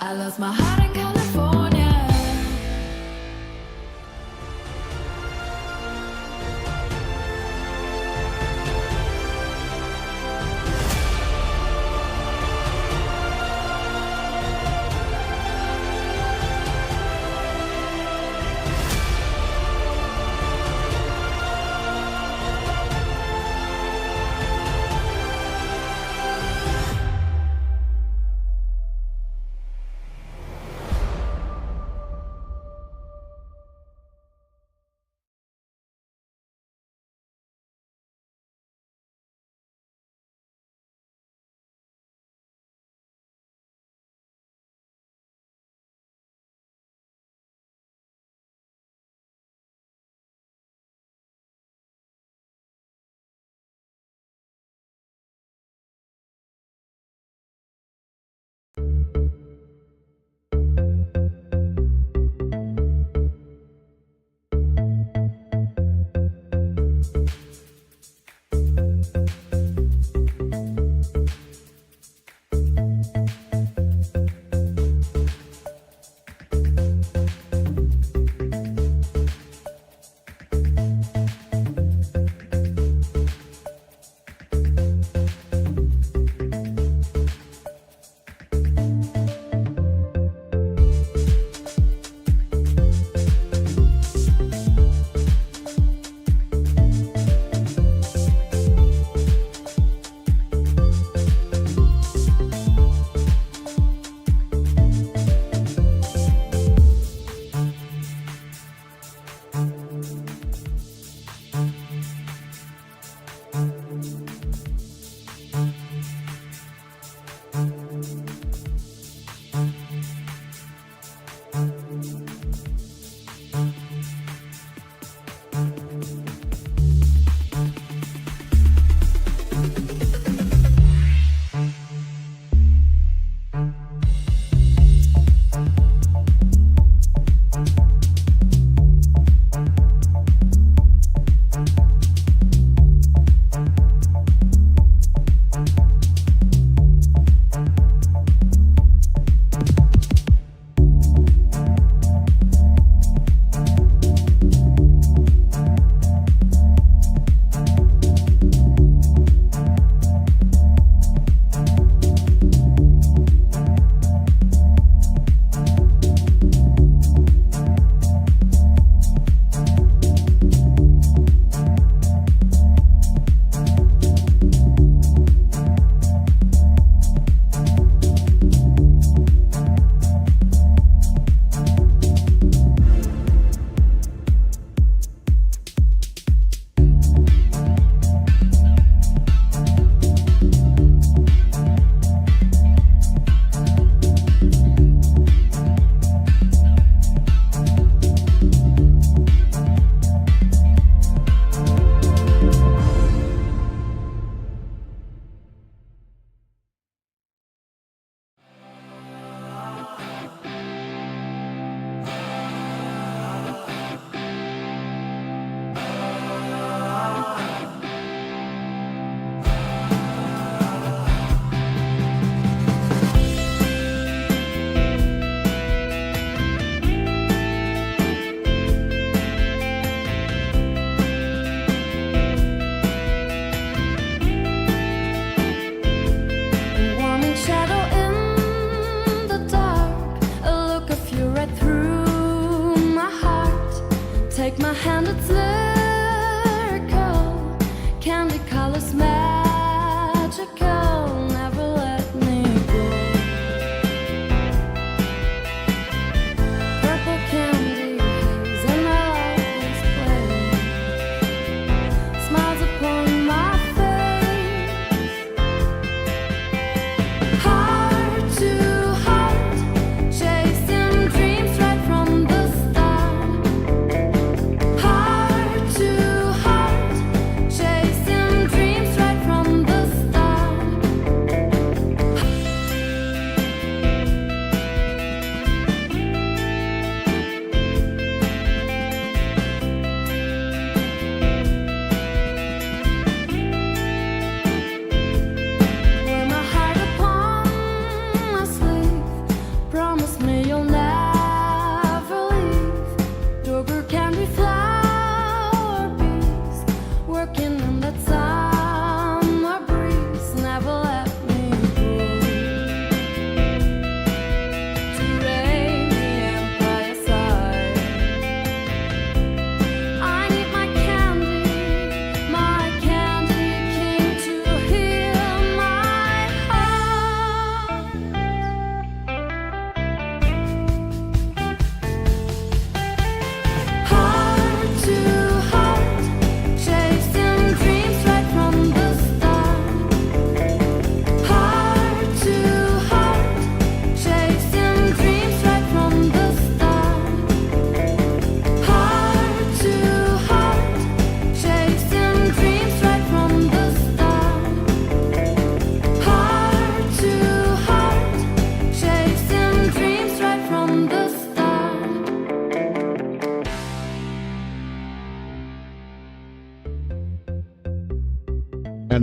I lost my heart in California.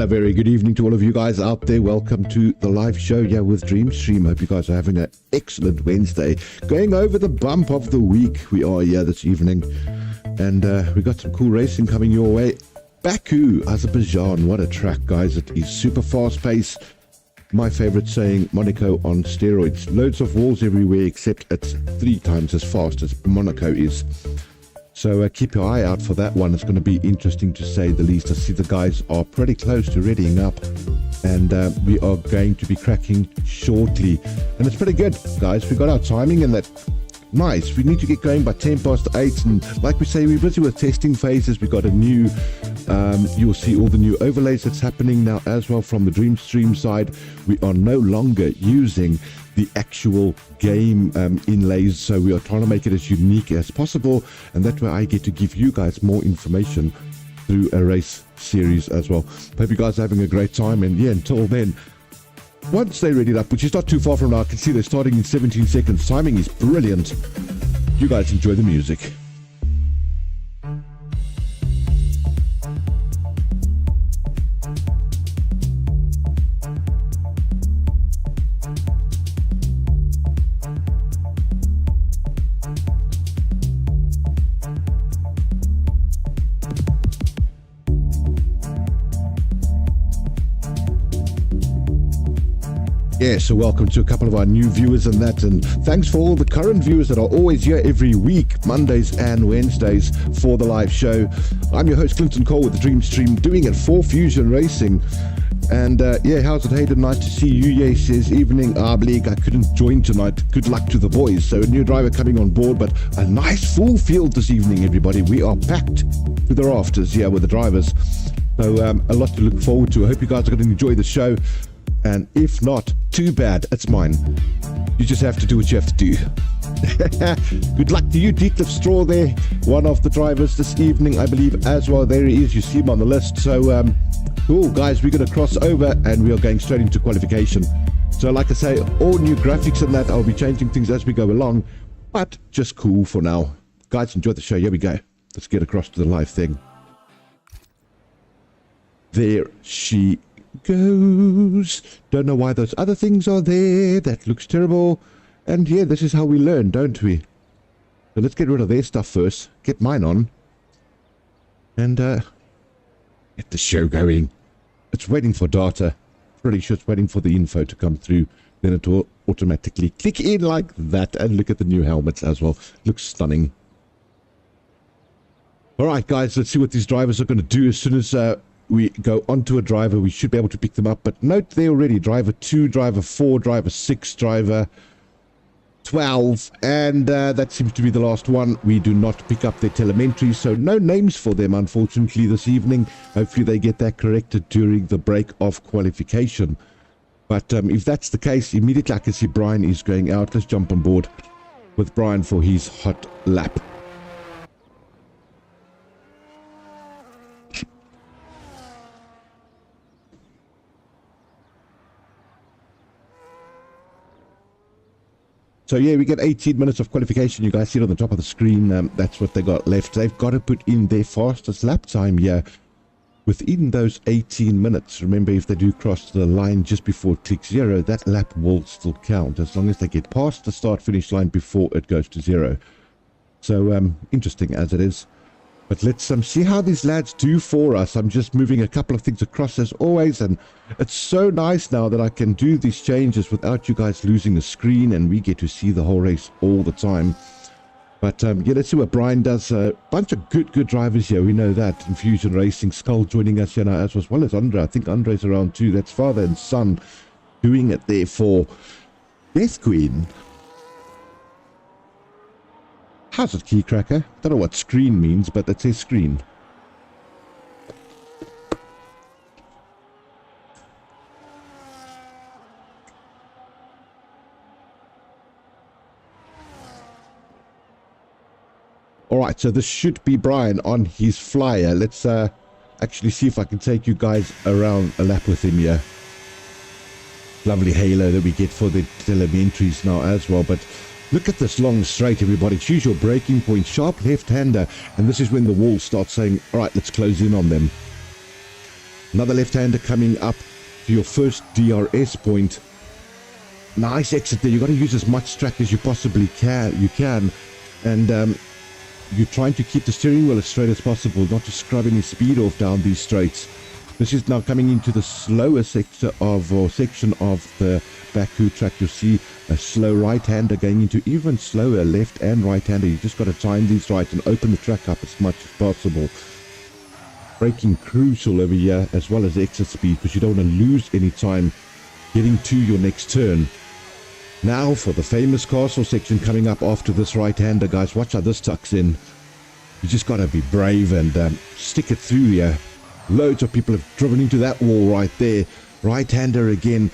And a very good evening to all of you guys out there. Welcome to the live show here with Dreamstream. Hope you guys are having an excellent Wednesday. Going over the bump of the week. We are here this evening. And we got some cool racing coming your way. Baku, Azerbaijan. What a track, guys. It is super fast paced. My favorite saying, Monaco on steroids. Loads of walls everywhere, except it's 3 times as fast as Monaco is. So keep your eye out for that one. It's going to be interesting to say the least. I see the guys are pretty close to readying up, and we are going to be cracking shortly. And it's pretty good, guys. We got our timing and that. Nice. We need to get going by 10 past 8, and like we say, we're busy with testing phases. We got a new you'll see all the new overlays that's happening now as well from the Dreamstream side. We are no longer using the actual game inlays, so we are trying to make it as unique as possible, and that way I get to give you guys more information through a race series as well. Hope you guys are having a great time, and yeah, until then, once they ready it up, which is not too far from now, I can see they're starting in 17 seconds. Timing is brilliant. You guys enjoy the music. Yeah, so welcome to a couple of our new viewers and that, and thanks for all the current viewers that are always here every week, Mondays and Wednesdays for the live show. I'm your host Clinton Cole with the Dreamstream, doing it for Fusion Racing. And yeah, how's it, Hayden? Nice to see you. Yeah, he says, evening, Blake, I couldn't join tonight. Good luck to the boys. So a new driver coming on board, but a nice full field this evening, everybody. We are packed to the rafters here with the drivers. So a lot to look forward to. I hope you guys are going to enjoy the show. And if not, too bad, it's mine. You just have to do what you have to do. Good luck to you, Detlef Straw there, one of the drivers this evening, I believe, as well. There he is, you see him on the list. So, cool, guys, we're going to cross over and we are going straight into qualification. So, like I say, all new graphics and that, I'll be changing things as we go along, but just cool for now. Guys, enjoy the show. Here we go. Let's get across to the live thing. There she goes. Don't know why those other things are there. That looks terrible. And yeah, this is how we learn, don't we? So let's get rid of their stuff first. Get mine on. And get the show going. It's waiting for data. Pretty sure it's waiting for the info to come through. Then it will automatically click in like that. And look at the new helmets as well. Looks stunning. Alright guys, let's see what these drivers are going to do as soon as we go onto a driver. We should be able to pick them up, but note there already, driver 2, driver 4, driver 6, driver 12, and that seems to be the last one. We do not pick up their telemetry, so no names for them unfortunately this evening. Hopefully they get that corrected during the break of qualification, but if that's the case, immediately I can see Brian is going out. Let's jump on board with Brian for his hot lap. So yeah, we get 18 minutes of qualification. You guys see it on the top of the screen. That's what they got left. They've got to put in their fastest lap time here within those 18 minutes. Remember, if they do cross the line just before click 0, that lap will still count as long as they get past the start-finish line before it goes to 0. So interesting as it is. But let's see how these lads do for us. I'm just moving a couple of things across as always, and it's so nice now that I can do these changes without you guys losing the screen, and we get to see the whole race all the time. But yeah, let's see what Brian does. A bunch of good drivers here, we know that. In Fusion Racing, Skull joining us here now as well as Andre. I think Andre's around too. That's father and son doing it there for Death Queen. How's it, Key Cracker? Don't know what screen means, but it says screen. Alright, so this should be Brian on his flyer. Let's actually see if I can take you guys around a lap with him here. Lovely halo that we get for the telemetries now as well, but look at this long straight, everybody. Choose your braking point. Sharp left-hander. And this is when the wall starts saying, all right, let's close in on them. Another left-hander coming up to your first DRS point. Nice exit there. You've got to use as much track as you possibly can. And you're trying to keep the steering wheel as straight as possible, not to scrub any speed off down these straights. This is now coming into the slower section of the Baku track. You'll see a slow right-hander going into even slower left and right-hander. You just got to time these right and open the track up as much as possible. Braking crucial over here, as well as exit speed, because you don't want to lose any time getting to your next turn. Now for the famous castle section coming up after this right-hander, guys. Watch how this tucks in. You just got to be brave and stick it through here. Loads of people have driven into that wall right there. Right-hander again,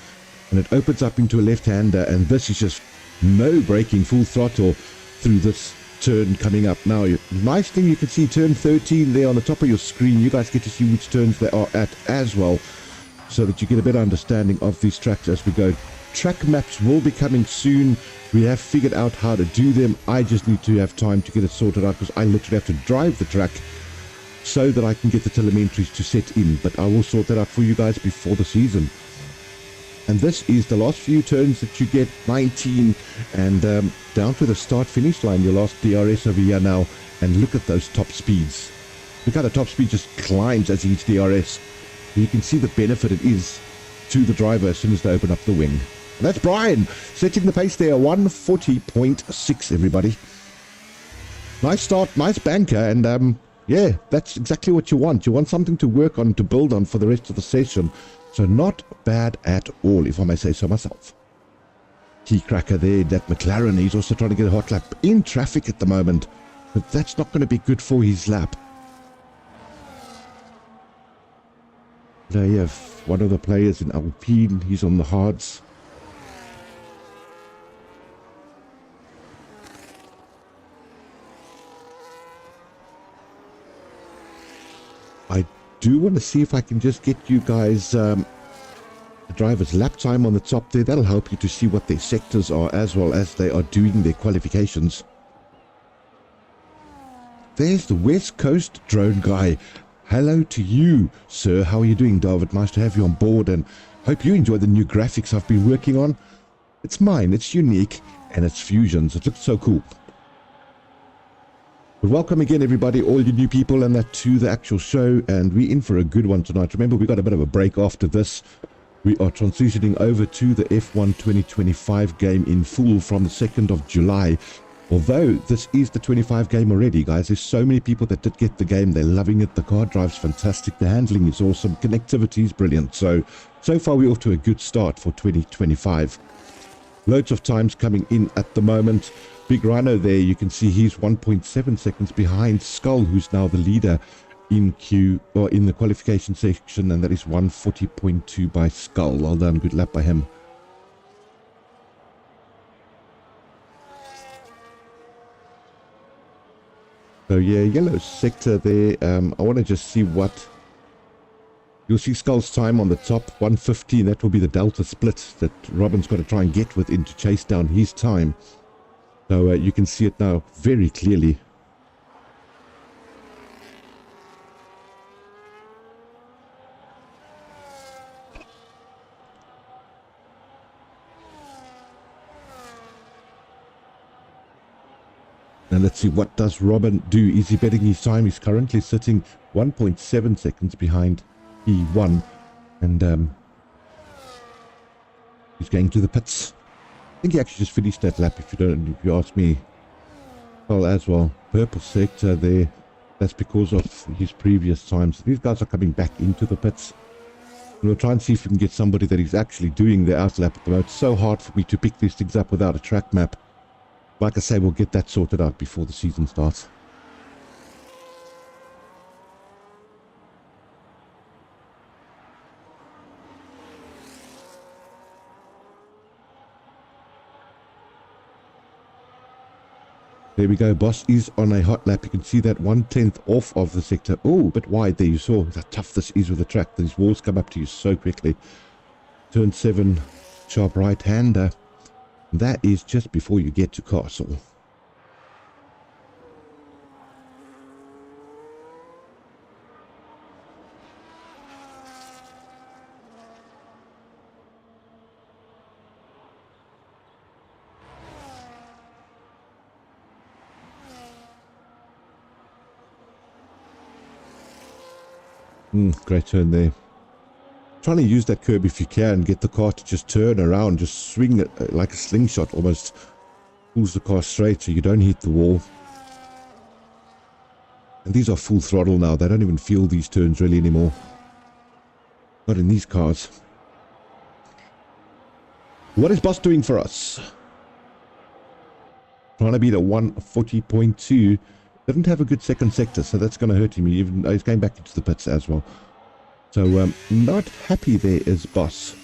and it opens up into a left-hander, and this is just no braking, full throttle through this turn coming up. Now, nice thing, you can see turn 13 there on the top of your screen. You guys get to see which turns they are at as well, so that you get a better understanding of these tracks as we go. Track maps will be coming soon. We have figured out how to do them. I just need to have time to get it sorted out, because I literally have to drive the track so that I can get the telemetries to set in. But I will sort that out for you guys before the season. And this is the last few turns that you get, 19, and down to the start-finish line, your last DRS over here now. And look at those top speeds. Look how the top speed just climbs as each DRS. You can see the benefit it is to the driver as soon as they open up the wing. And that's Brian setting the pace there, 140.6, everybody. Nice start, nice banker, and yeah, that's exactly what you want. You want something to work on, to build on for the rest of the session. So not bad at all, if I may say so myself. Key cracker there, that McLaren. He's also trying to get a hot lap in traffic at the moment, but that's not going to be good for his lap. There you have one of the players in Alpine. He's on the hards. I do want to see if I can just get you guys the driver's lap time on the top there. That'll help you to see what their sectors are as well as they are doing their qualifications. There's the West Coast drone guy. Hello to you, sir. How are you doing, David? Nice to have you on board, and hope you enjoy the new graphics I've been working on. It's mine, it's unique, and it's fusions. It looks so cool. But welcome again, everybody, all you new people, and that to the actual show, and we're in for a good one tonight. Remember, we got a bit of a break after this. We are transitioning over to the F1 2025 game in full from the 2nd of July. Although this is the 25 game already, guys, there's so many people that did get the game. They're loving it. The car drives fantastic. The handling is awesome. Connectivity is brilliant. So far we're off to a good start for 2025. Loads of times coming in at the moment. Big Rhino there, you can see he's 1.7 seconds behind Skull, who's now the leader in Q, or in the qualification section, and that is 140.2 by Skull. Well done, good lap by him. So yeah, yellow sector there. I want to just see what you'll see. Skull's time on the top, 115. That will be the delta split that Robin's got to try and get within to chase down his time. So you can see it now very clearly. And let's see, what does Robin do? Is he betting his time? He's currently sitting 1.7 seconds behind P1. And he's going to the pits. I think he actually just finished that lap, if you ask me. Well, as well. Purple sector there. That's because of his previous times. These guys are coming back into the pits. And we'll try and see if we can get somebody that is actually doing the outlap at the moment. It's so hard for me to pick these things up without a track map. Like I say, we'll get that sorted out before the season starts. There we go. Boss is on a hot lap. You can see that 1/10 off of the sector. Oh, a bit wide there. You saw how tough this is with the track. These walls come up to you so quickly. Turn 7, sharp right-hander. That is just before you get to Castle. Great turn there. Trying to use that curb if you can. Get the car to just turn around. Just swing it like a slingshot. Almost pulls the car straight so you don't hit the wall. And these are full throttle now. They don't even feel these turns really anymore. Not in these cars. What is Boss doing for us? Trying to beat a 140.2. Didn't have a good second sector, so that's going to hurt him. Even he's going back into the pits as well. So, not happy there is Boss.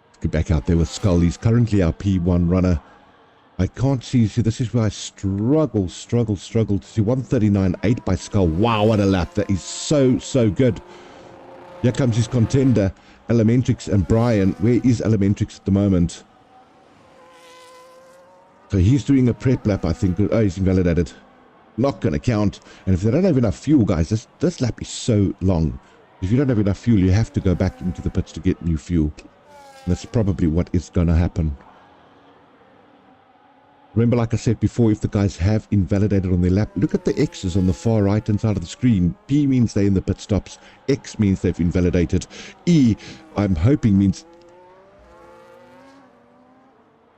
Let's get back out there with Skull. He's currently our P1 runner. I can't see this is where I struggle to see 139.8 by Skull. Wow, what a lap. That is so good. Here comes his contender, Elementrix and Brian. Where is Elementrix at the moment? So he's doing a prep lap, I think. Oh, he's invalidated. Not going to count. And if they don't have enough fuel, guys, this lap is so long. If you don't have enough fuel, you have to go back into the pits to get new fuel. And that's probably what is going to happen. Remember, like I said before, if the guys have invalidated on their lap, look at the X's on the far right-hand side of the screen. P means they're in the pit stops. X means they've invalidated. E, I'm hoping, means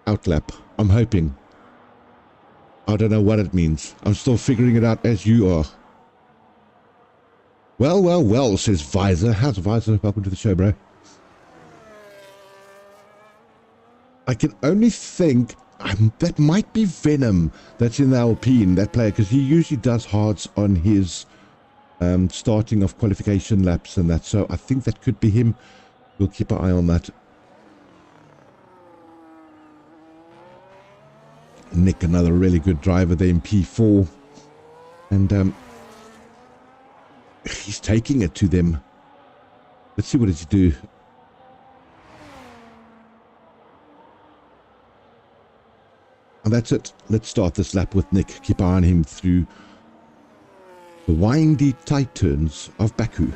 outlap. I'm hoping. I don't know what it means. I'm still figuring it out as you are. Well, says Visor. How's Visor? Welcome to the show, bro. I can only think... that might be Venom that's in the Alpine, that player, because he usually does hards on his starting of qualification laps and that, so I think that could be him. We'll keep an eye on that. Nick, another really good driver there in P4, and he's taking it to them. Let's see what does he do. And that's it. Let's start this lap with Nick. Keep an eye on him through the windy, tight turns of Baku.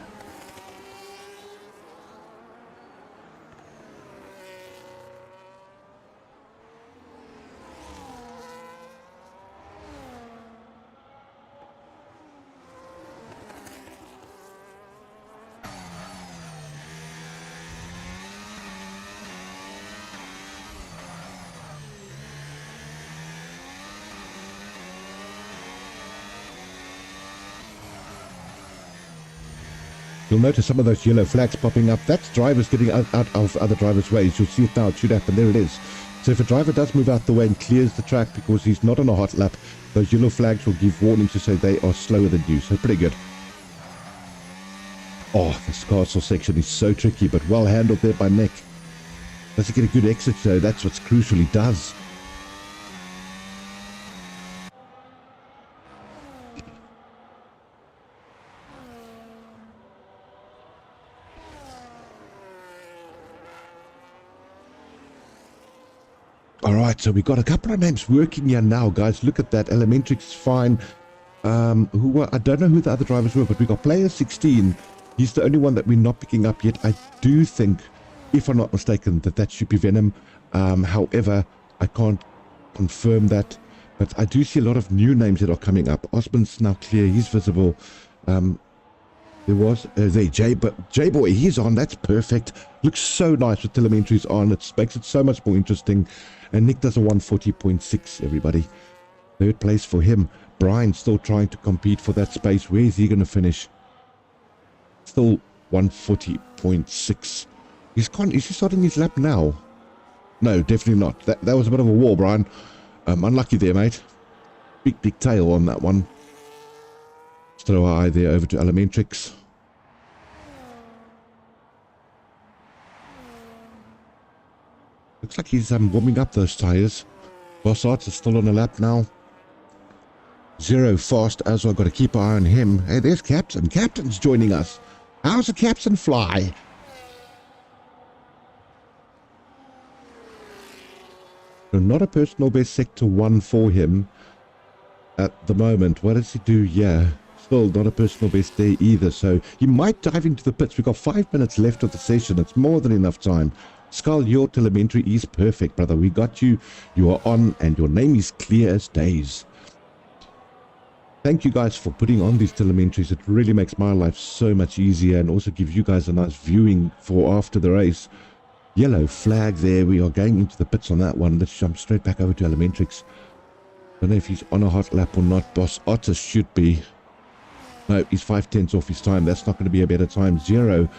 You'll notice some of those yellow flags popping up. That's drivers getting out of other drivers' ways. You'll see it now. It should happen. There it is. So if a driver does move out the way and clears the track because he's not on a hot lap, those yellow flags will give warning to say they are slower than you. So pretty good. Oh, this castle section is so tricky, but well handled there by Nick. Does he get a good exit though? That's what's crucial. He does. Alright, so we got a couple of names working here now, guys. Look at that. Elementrix fine. Who were, I don't know who the other drivers were, but we got player 16. He's the only one that we're not picking up yet. I do think, if I'm not mistaken, that should be Venom. However, I can't confirm that. But I do see a lot of new names that are coming up. Osmond's now clear. He's visible. There was J-Boy, he's on. That's perfect. Looks so nice with telemetries on. It makes it so much more interesting. And Nick does a 140.6, everybody. Third place for him. Brian still trying to compete for that space. Where is he going to finish? Still 140.6. Is he starting his lap now? No, definitely not. That was a bit of a war, Brian. Unlucky there, mate. Big tail on that one. Let's throw our eye there over to Elementrix. Looks like he's warming up those tires. Boss Arts is still on a lap now. Zero fast as well. Got to keep an eye on him. Hey, there's Captain. Captain's joining us. How's the Captain fly? So not a personal best sector 1 for him at the moment. What does he do? Yeah, still not a personal best there either. So he might dive into the pits. We've got 5 minutes left of the session. It's more than enough time Skull, your telemetry is perfect, brother. We got you. You are on, and your name is clear as days. Thank you guys for putting on these telemetries. It really makes my life so much easier and also gives you guys a nice viewing for after the race. Yellow flag there. We are going into the pits on that one. Let's jump straight back over to Elementrix. Don't know if he's on a hot lap or not. Boss Otter should be. No, he's 5/10 off his time. That's not going to be a better time. 0.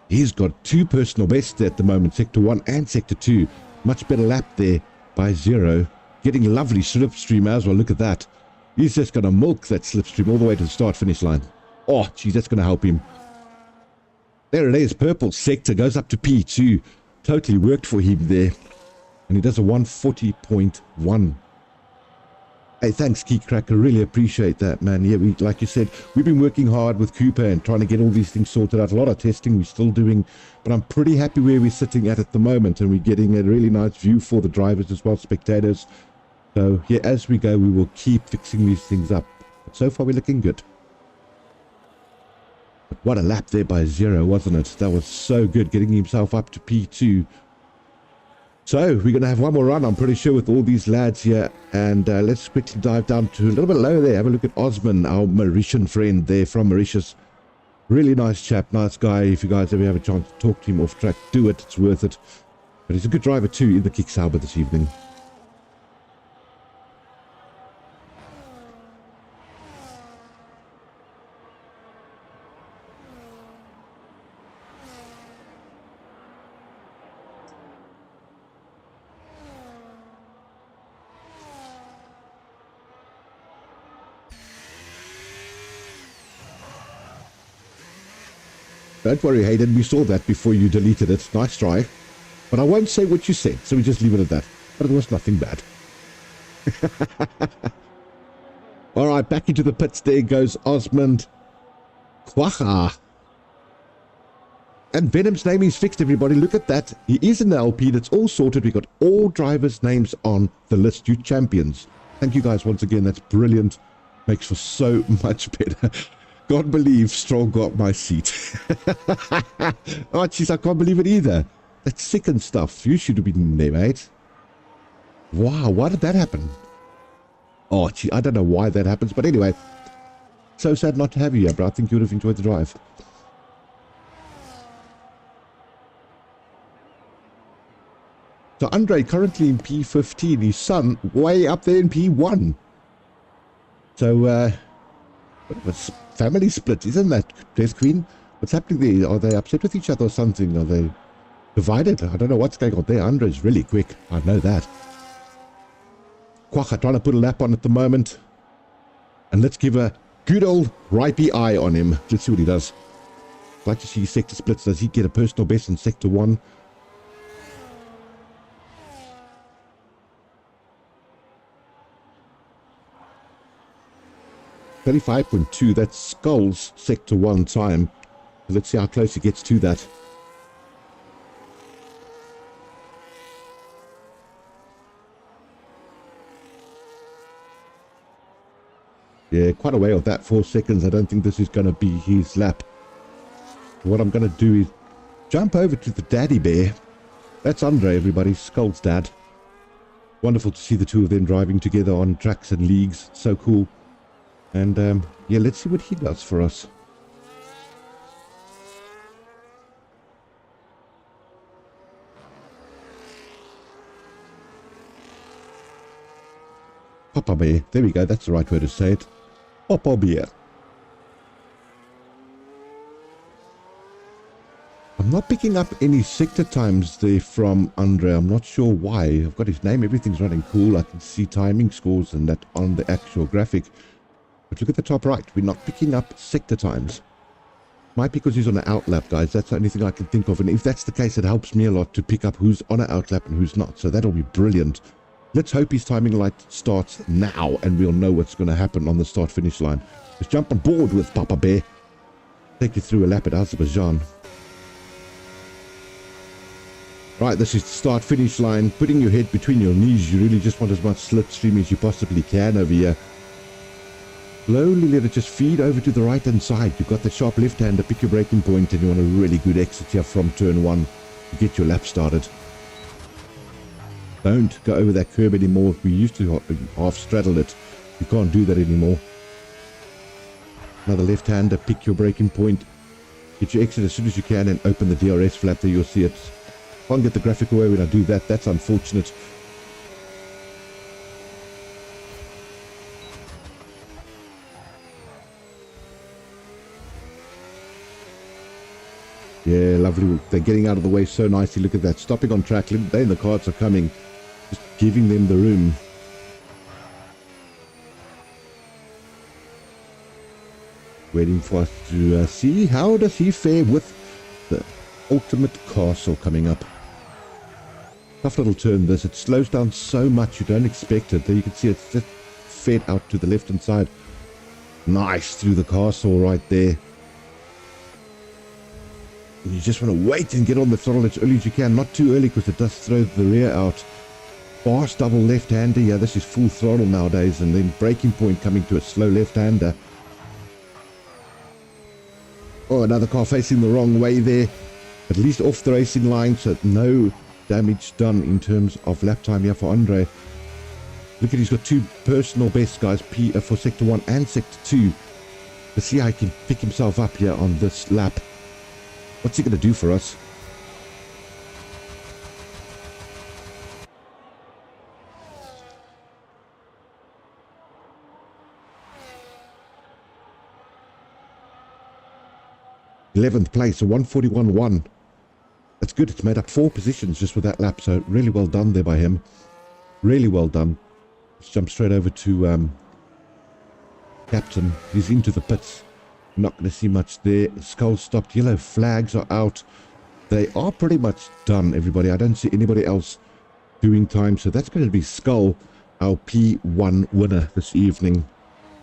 He's got 2 personal bests at the moment. Sector 1 and Sector 2. Much better lap there by 0. Getting lovely slipstream as well. Look at that. He's just going to milk that slipstream all the way to the start-finish line. Oh, geez, that's going to help him. There it is. Purple sector goes up to P2. Totally worked for him there. And he does a 140.1. Hey, thanks, Keycracker. Really appreciate that, man. Yeah, like you said, we've been working hard with Cooper and trying to get all these things sorted out. A lot of testing we're still doing, but I'm pretty happy where we're sitting at the moment, and we're getting a really nice view for the drivers as well, spectators. So, yeah, as we go, we will keep fixing these things up. But so far, we're looking good. But what a lap there by 0, wasn't it? That was so good, getting himself up to P2. So, we're going to have one more run, I'm pretty sure, with all these lads here. And let's quickly dive down to a little bit lower there. Have a look at Osman, our Mauritian friend there from Mauritius. Really nice chap, nice guy. If you guys ever have a chance to talk to him off track, do it. It's worth it. But he's a good driver too in the Kicksauber this evening. Don't worry, Hayden, we saw that before you deleted it. Nice try. But I won't say what you said, so we just leave it at that. But it was nothing bad. Alright, back into the pits. There goes Osmond Kwacha. And Venom's name is fixed, everybody. Look at that. He is in the LP. That's all sorted. We got all drivers' names on the list. You champions. Thank you guys once again. That's brilliant. Makes for so much better. God believe Stroll got my seat. Oh, jeez, I can't believe it either. That's sick and stuff. You should have been in there, mate. Wow, why did that happen? Oh, gee, I don't know why that happens, but anyway. So sad not to have you here, but I think you would have enjoyed the drive. So Andre currently in P15, his son way up there in P1. So, what's family split, isn't that, Dress Queen? What's happening there? Are they upset with each other or something? Are they divided? I don't know what's going on there. Andre's really quick. I know that. Quacha trying to put a lap on at the moment. And let's give a good old ripey eye on him. Let's see what he does. I'd like to see his sector splits. Does he get a personal best in Sector 1? .35.2, that's Skull's Sector 1 time. Let's see how close he gets to that. Yeah, quite a way off that, 4 seconds. I don't think this is going to be his lap. What I'm going to do is jump over to the daddy bear. That's Andre, everybody, Skull's dad. Wonderful to see the two of them driving together on tracks and leagues. So cool. And, yeah, let's see what he does for us. Papa Bear. There we go. That's the right way to say it. Papa Bear. I'm not picking up any sector times there from Andre. I'm not sure why. I've got his name. Everything's running cool. I can see timing scores and that on the actual graphic. But look at the top right. We're not picking up sector times. Might be because he's on an outlap, guys. That's the only thing I can think of. And if that's the case, it helps me a lot to pick up who's on an outlap and who's not. So that'll be brilliant. Let's hope his timing light starts now and we'll know what's going to happen on the start-finish line. Let's jump on board with Papa Bear. Take you through a lap at Azerbaijan. Right, this is the start-finish line. Putting your head between your knees. You really just want as much slipstream as you possibly can over here. Slowly let it just feed over to the right-hand side. You've got the sharp left-hander, pick your braking point, and you want a really good exit here from turn 1 to get your lap started. Don't go over that curb anymore. We used to half straddle it. You can't do that anymore. Another left-hander, pick your braking point, get your exit as soon as you can, and open the DRS flap there. You'll see it. Can't get the graphic away when I do that. That's unfortunate. Yeah, lovely. They're getting out of the way so nicely. Look at that. Stopping on track. Then the cars are coming. Just giving them the room. Waiting for us to see how does he fare with the ultimate castle coming up. Tough little turn this. It slows down so much you don't expect it. There you can see it's just fed out to the left-hand side. Nice through the castle right there. You just want to wait and get on the throttle as early as you can. Not too early because it does throw the rear out. Fast double left-hander. Yeah, this is full throttle nowadays. And then braking point coming to a slow left-hander. Oh, another car facing the wrong way there. At least off the racing line, so no damage done in terms of lap time here for Andre. Look at, he's got 2 personal bests, guys, for Sector 1 and Sector 2. Let's see how he can pick himself up here on this lap. What's he going to do for us? th place, a 141.1. That's good. It's made up 4 positions just with that lap. So really well done there by him. Really well done. Let's jump straight over to Captain. He's into the pits. Not going to see much there. Skull stopped. Yellow flags are out. They are pretty much done, everybody. I don't see anybody else doing time. So that's going to be Skull, our P1 winner this evening.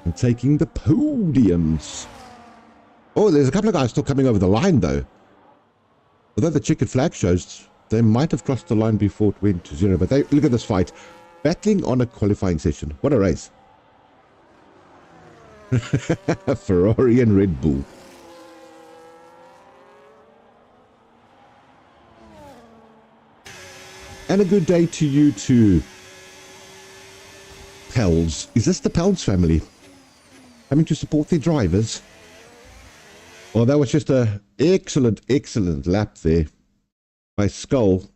And taking the podiums. Oh, there's a couple of guys still coming over the line, though. Although the checkered flag shows they might have crossed the line before it went to 0. But they, look at this fight. Battling on a qualifying session. What a race. Ferrari and Red Bull. And a good day to you too. Pels. Is this the Pels family? Coming to support their drivers? Well, that was just a excellent lap there by Skull.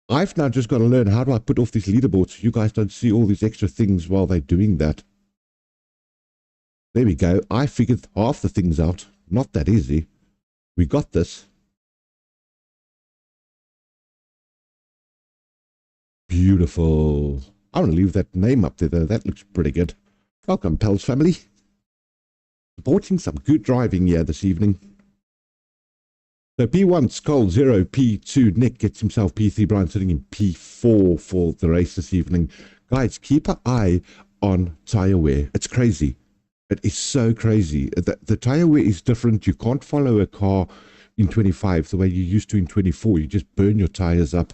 I've now just got to learn how do I put off these leaderboards so you guys don't see all these extra things while they're doing that. There we go. I figured half the things out. Not that easy. We got this. Beautiful. I want to leave that name up there, though. That looks pretty good. Welcome, Pels family. Supporting some good driving here this evening. So P1, Skull, 0, P2, Nick gets himself P3, Brian sitting in P4 for the race this evening. Guys, keep an eye on tyre wear. It's crazy. It is so crazy. The tyre wear is different. You can't follow a car in 25 the way you used to in 24. You just burn your tyres up.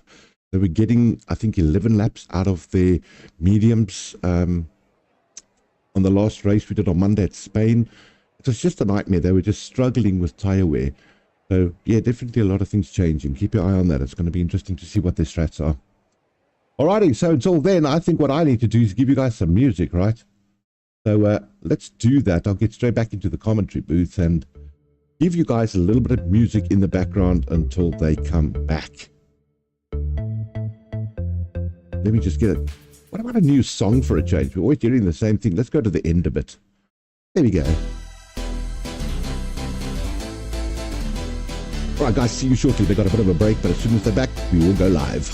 So we're getting, I think, 11 laps out of the mediums on the last race we did on Monday at Spain. It was just a nightmare. They were just struggling with tyre wear. So, yeah, definitely a lot of things changing. Keep your eye on that. It's going to be interesting to see what their strats are. Alrighty, so until then, I think what I need to do is give you guys some music, right? So let's do that. I'll get straight back into the commentary booth and give you guys a little bit of music in the background until they come back. Let me just get it. What about a new song for a change? We're always hearing the same thing. Let's go to the end of it. There we go. All right, guys, see you shortly. They got a bit of a break, but as soon as they're back, we will go live.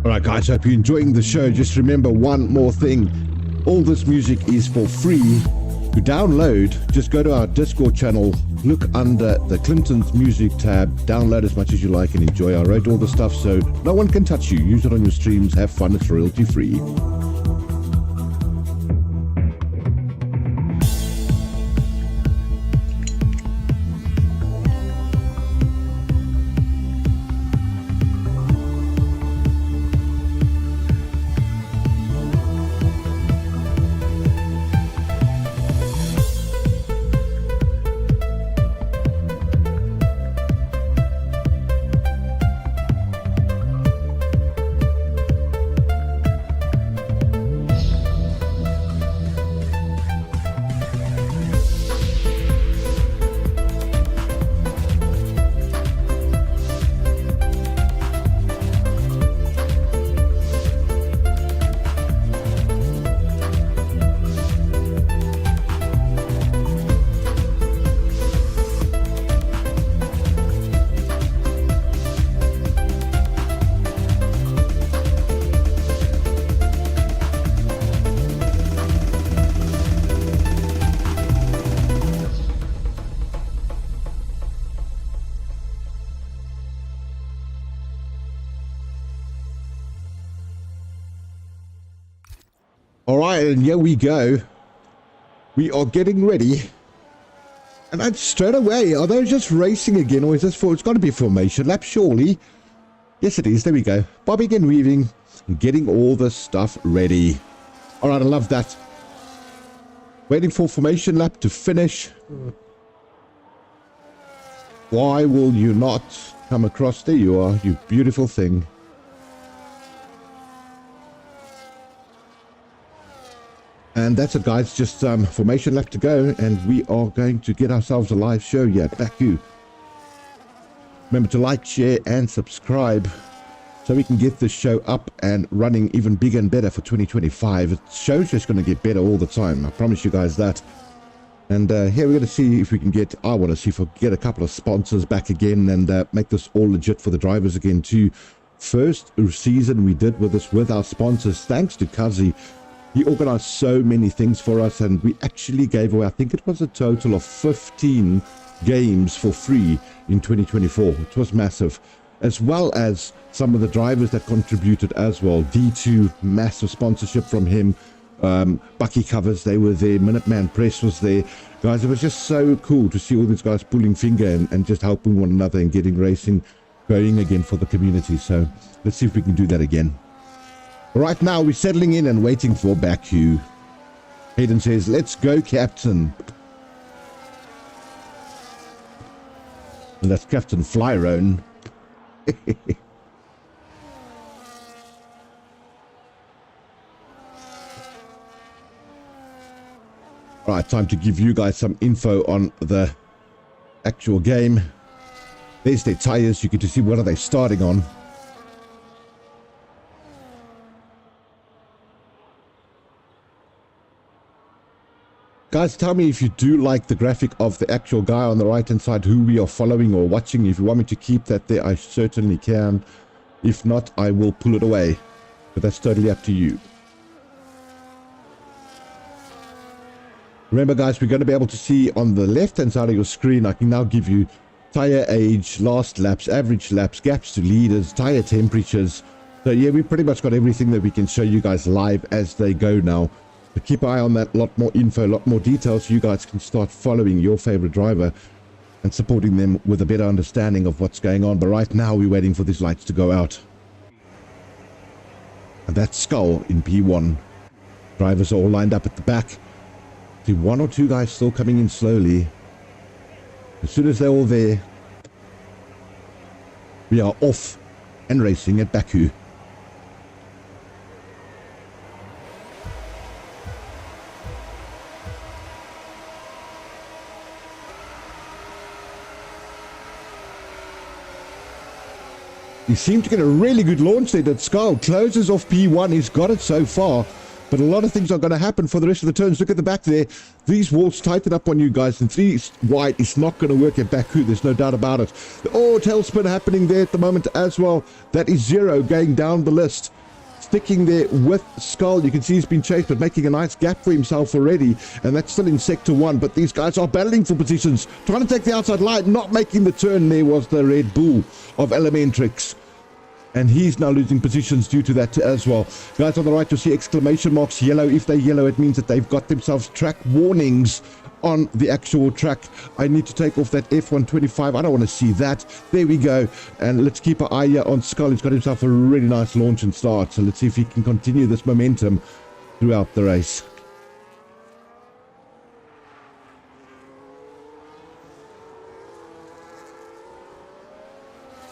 All right, guys, hope you're enjoying the show. Just remember one more thing. All this music is for free. To download, just go to our Discord channel, look under the Clinton's Music tab, download as much as you like and enjoy. I wrote all the stuff so no one can touch you. Use it on your streams, have fun, it's royalty free. All right, and here we go. We are getting ready. And then straight away, are they just racing again? Or is this for, it's got to be a formation lap, surely. Yes, it is. There we go. Bobbing and weaving, and getting all the stuff ready. All right, I love that. Waiting for formation lap to finish. Why will you not come across? There you are, you beautiful thing. And that's it, guys. Just formation left to go, and we are going to get ourselves a live show here at Baku. Remember to like, share, and subscribe so we can get this show up and running even bigger and better for 2025. The show's just going to get better all the time. I promise you guys that. And here we're going to see if we can get, I want to see if we can get a couple of sponsors back again and make this all legit for the drivers again too. First season we did with this with our sponsors, thanks to Kazi. He organized so many things for us, and we actually gave away, I think it was a total of 15 games for free in 2024. It was massive, as well as some of the drivers that contributed as well. D2, massive sponsorship from him. Bucky Covers, they were there. Minuteman Press was there. Guys, it was just so cool to see all these guys pulling finger and just helping one another and getting racing going again for the community. So let's see if we can do that again. Right now, we're settling in and waiting for Baku. Hayden says, let's go, Captain. And that's Captain Flyrone. Right, time to give you guys some info on the actual game. There's their tires. You get to see what are they starting on. Guys, tell me if you do like the graphic of the actual guy on the right hand side who we are following or watching. If you want me to keep that there, I certainly can. If not, I will pull it away. But that's totally up to you. Remember, guys, we're going to be able to see on the left hand side of your screen, I can now give you tire age, last laps, average laps, gaps to leaders, tire temperatures. So yeah, we pretty much got everything that we can show you guys live as they go now. But keep an eye on that, a lot more info, a lot more details, so you guys can start following your favorite driver and supporting them with a better understanding of what's going on. But right now, we're waiting for these lights to go out. And that's Skull in P1. Drivers are all lined up at the back. See one or two guys still coming in slowly. As soon as they're all there, we are off and racing at Baku. He seemed to get a really good launch there. That Skull closes off P1. He's got it so far. But a lot of things are going to happen for the rest of the turns. Look at the back there. These walls tighten up on you guys. And 3 wide is not going to work at Baku. There's no doubt about it. Oh, tailspin happening there at the moment as well. That is 0 going down the list. sticking there with Skull. You can see he's been chased, but making a nice gap for himself already, and that's still in sector 1. But these guys are battling for positions, trying to take the outside line, not making the turn. There was the Red Bull of Elementrix, and he's now losing positions due to that as well. Guys on the right, you'll see exclamation marks yellow. If they're yellow, it means that they've got themselves track warnings on the actual track. I need to take off that F125. I don't want to see that. There we go. And let's keep an eye here on Skull. He's got himself a really nice launch and start. So let's see if he can continue this momentum throughout the race.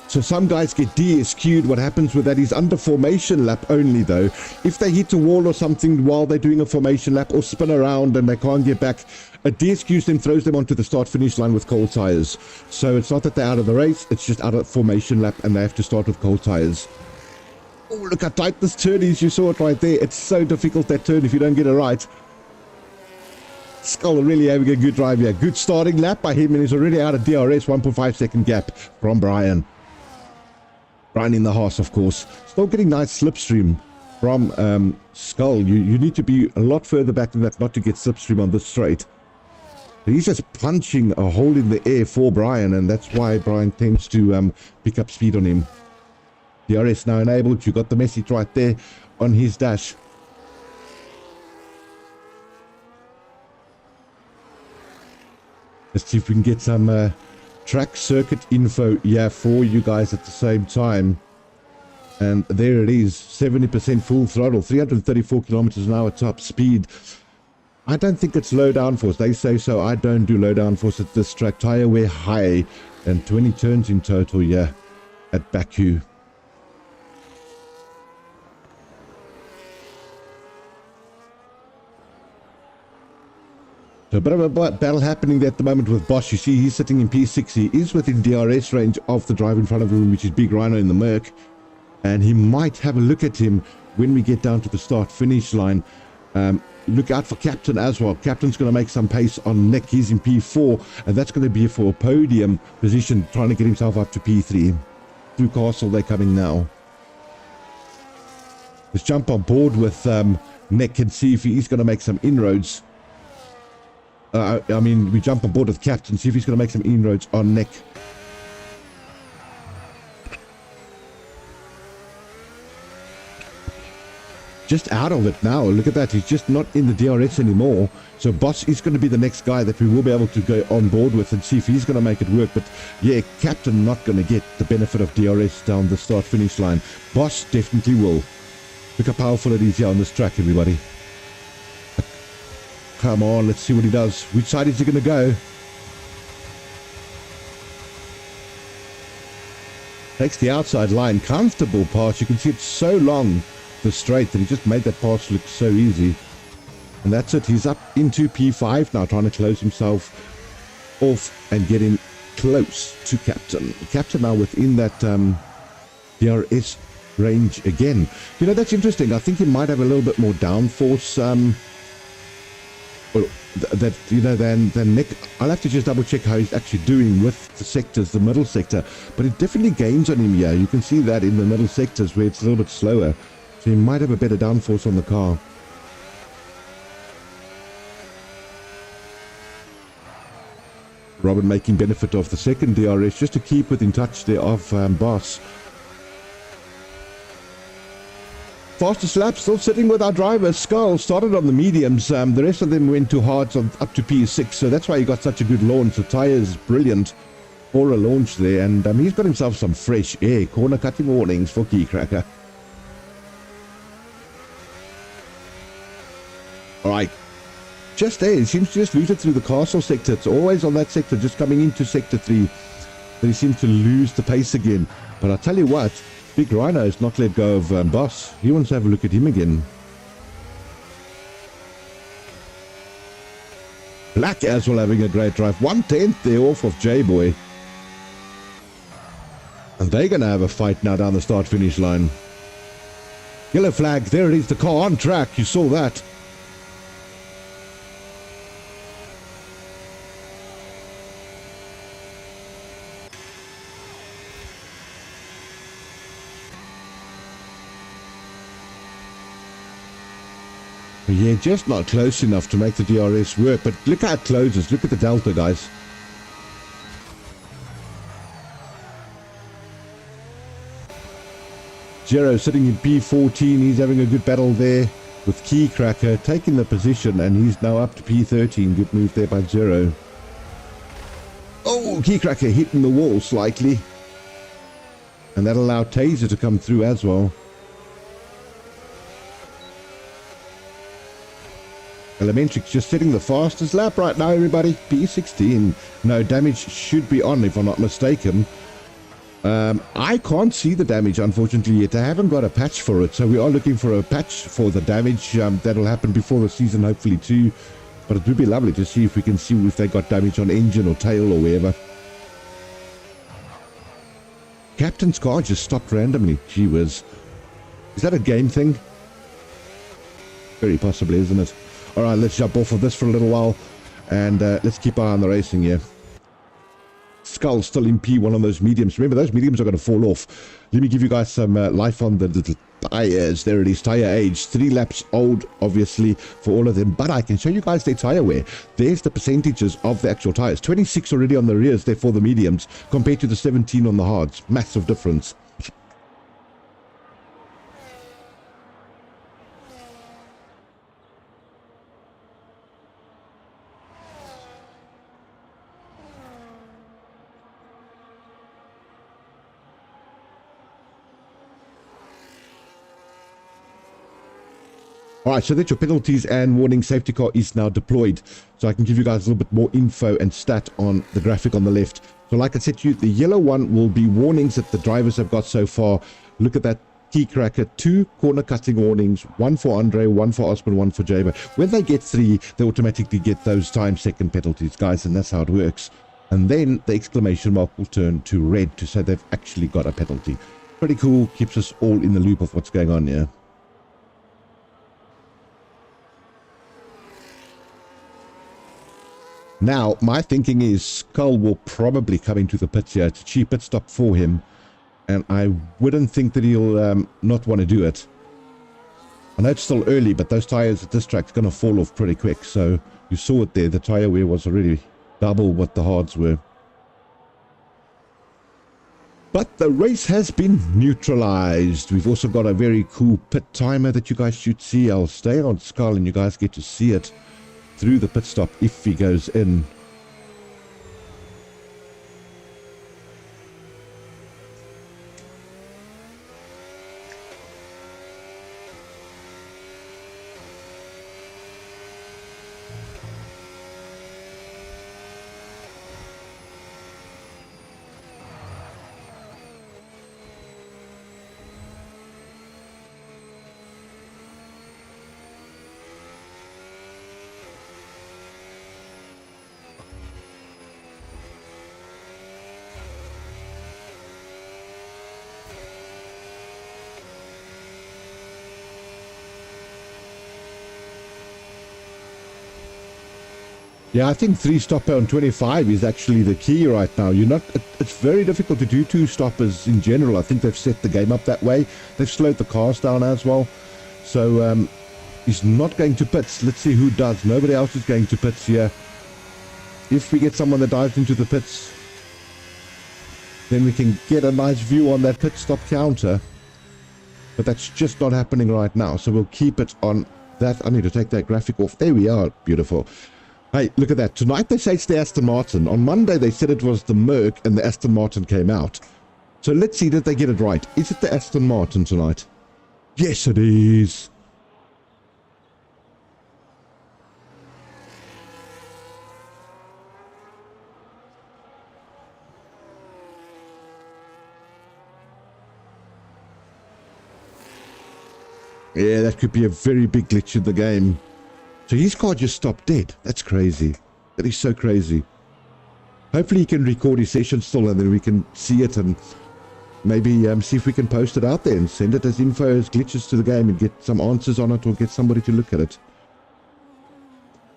So some guys get DSQ'd. What happens with that is under formation lap only though. If they hit a wall or something while they're doing a formation lap or spin around and they can't get back, a DSQs them, throws them onto the start finish line with cold tires. So it's not that they're out of the race, it's just out of formation lap and they have to start with cold tires. Oh, look how tight this turn is. You saw it right there. It's so difficult, that turn, if you don't get it right. Skull really having a good drive here. Good starting lap by him, and he's already out of DRS. 1.5 second gap from Brian. Brian in the Haas, of course. Still getting nice slipstream from Skull. You need to be a lot further back than that not to get slipstream on this straight. He's just punching a hole in the air for Brian, and that's why Brian tends to pick up speed on him. DRS now enabled. You got the message right there on his dash. Let's see if we can get some track circuit info here for you guys at the same time. And there it is, 70% full throttle, 334 kilometers an hour top speed. I don't think it's low downforce. They say so. I don't do low downforce at this track. Tire wear high, and 20 turns in total here at Baku. So a bit of a battle happening there at the moment with Bosch. You see he's sitting in P6. He is within DRS range of the driver in front of him, which is Big Rhino in the Merc. And he might have a look at him when we get down to the start-finish line. Look out for Captain as well. Captain's going to make some pace on Nick. He's in P4, and that's going to be for a podium position, trying to get himself up to P3. Through Castle, they're coming now. Let's jump on board with Nick and see if he's going to make some inroads. I mean, we jump on board with Captain, see if he's going to make some inroads on Nick. Just out of it now. Look at that. He's just not in the DRS anymore. So Boss is going to be the next guy that we will be able to go on board with and see if he's going to make it work. But yeah, Captain not going to get the benefit of DRS down the start-finish line. Boss definitely will. Look how powerful it is here on this track, everybody. Come on, let's see what he does. Which side is he going to go? Takes the outside line. Comfortable pass. You can see it's so long, the straight, that he just made that pass look so easy. And that's it. He's up into P5 now, trying to close himself off and get in close to Captain. Captain now within that DRS range again. You know, that's interesting. I think he might have a little bit more downforce than Nick. I'll have to just double check how he's actually doing with the sectors, the middle sector, but it definitely gains on him here. You can see that in the middle sectors where it's a little bit slower, so he might have a better downforce on the car. Robin making benefit of the second DRS just to keep within touch there of Boss. Fastest lap still sitting with our driver. Skull started on the mediums. The rest of them went to hards on up to P6, so that's why he got such a good launch. The tires brilliant for a launch there, and he's got himself some fresh air. Corner cutting warnings for Keycracker. All right, just there. He seems to just lose it through the castle sector. It's always on that sector, just coming into sector 3. Then he seems to lose the pace again. But I'll tell you what, Big Rhino has not let go of Boss. He wants to have a look at him again. Black as well having a great drive. 1/10 there off of J-Boy. And they're going to have a fight now down the start-finish line. Yellow flag. There it is. The car on track. You saw that. Yeah, just not close enough to make the DRS work. But look how it closes. Look at the delta, guys. Zero sitting in P14. He's having a good battle there with Key Cracker taking the position, and he's now up to P13. Good move there by Zero. Oh, Key Cracker hitting the wall slightly. And that allowed Taser to come through as well. Elementrix just setting the fastest lap right now, everybody. P16. No, damage should be on if I'm not mistaken. I can't see the damage, unfortunately, yet. I haven't got a patch for it, so we are looking for a patch for the damage. That'll happen before the season, hopefully, too. But it would be lovely to see if we can see if they got damage on engine or tail or wherever. Captain's car just stopped randomly. Gee whiz. Is that a game thing? Very possibly, isn't it? Alright, let's jump off of this for a little while. And let's keep our eye on the racing here. Skull still in P1 on those mediums. Remember, those mediums are going to fall off. Let me give you guys some life on the little tires. There it is, tire age. 3 laps old, obviously, for all of them. But I can show you guys their tire wear. There's the percentages of the actual tires. 26 already on the rears there for the mediums, compared to the 17 on the hards. Massive difference. Alright, so that's your penalties and warning. Safety car is now deployed. So I can give you guys a little bit more info and stat on the graphic on the left. So like I said to you, the yellow one will be warnings that the drivers have got so far. Look at that. Key Cracker, 2 corner cutting warnings, 1 for Andre, 1 for Osman, 1 for Jaber. When they get 3, they automatically get those time-second penalties, guys, and that's how it works. And then the exclamation mark will turn to red to say they've actually got a penalty. Pretty cool, keeps us all in the loop of what's going on here. Now, my thinking is Skull will probably come into the pits here. It's a cheap pit stop for him. And I wouldn't think that he'll not want to do it. I know it's still early, but those tires at this track's going to fall off pretty quick. So you saw it there. The tire wear was already double what the hards were. But the race has been neutralized. We've also got a very cool pit timer that you guys should see. I'll stay on Skull and you guys get to see it through the pit stop if he goes in. Yeah, I think 3-stopper on 25 is actually the key right now. It's very difficult to do 2-stoppers in general. I think they've set the game up that way. They've slowed the cars down as well. So he's not going to pits. Let's see who does. Nobody else is going to pits here. If we get someone that dives into the pits, then we can get a nice view on that pit stop counter. But that's just not happening right now. So we'll keep it on that. I need to take that graphic off. There we are. Beautiful. Hey, look at that. Tonight they say it's the Aston Martin. On Monday they said it was the Merc and the Aston Martin came out. So let's see, did they get it right? Is it the Aston Martin tonight? Yes, it is. Yeah, that could be a very big glitch in the game. So his car just stopped dead. That's crazy. That is so crazy. Hopefully he can record his session still and then we can see it and maybe see if we can post it out there and send it as info, as glitches to the game and get some answers on it or get somebody to look at it.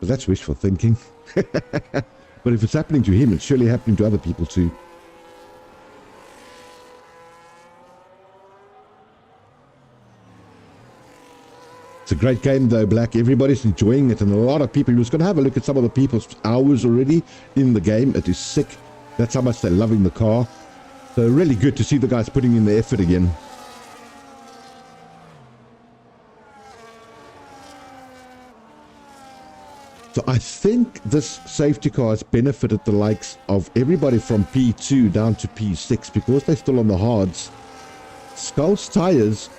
But that's wishful thinking. But if it's happening to him, it's surely happening to other people too. It's a great game though, Black. Everybody's enjoying it, and a lot of people. You're just going to have a look at some of the people's hours already in the game. It is sick. That's how much they're loving the car. So really good to see the guys putting in the effort again. So I think this safety car has benefited the likes of everybody from P2 down to P6 because they're still on the hards. Skull's tires,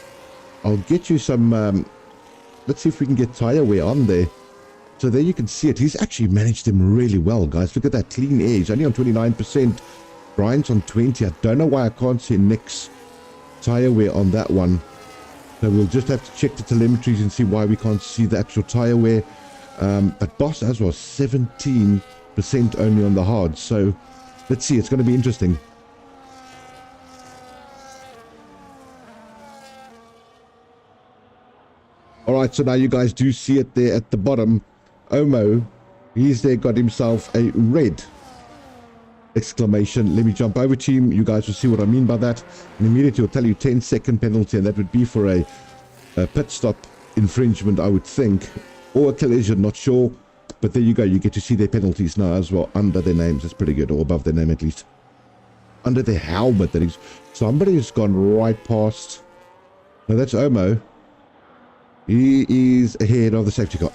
I'll get you some, let's see if we can get tire wear on there. So there you can see it. He's actually managed them really well, guys. Look at that clean air. He's only on 29%. Brian's on 20. I don't know why I can't see Nick's tire wear on that one. So we'll just have to check the telemetries and see why we can't see the actual tire wear. But Boss as well, 17% only on the hard. So let's see. It's going to be interesting. All right, so now you guys do see it there at the bottom. Omo, he's there, got himself a red exclamation. Let me jump over to him. You guys will see what I mean by that. And immediately will tell you 10-second penalty, and that would be for a pit stop infringement, I would think. Or a collision, not sure. But there you go. You get to see their penalties now as well under their names. That's pretty good, or above their name at least. Under their helmet, that is. Somebody has gone right past. No, that's Omo. He is ahead of the safety car.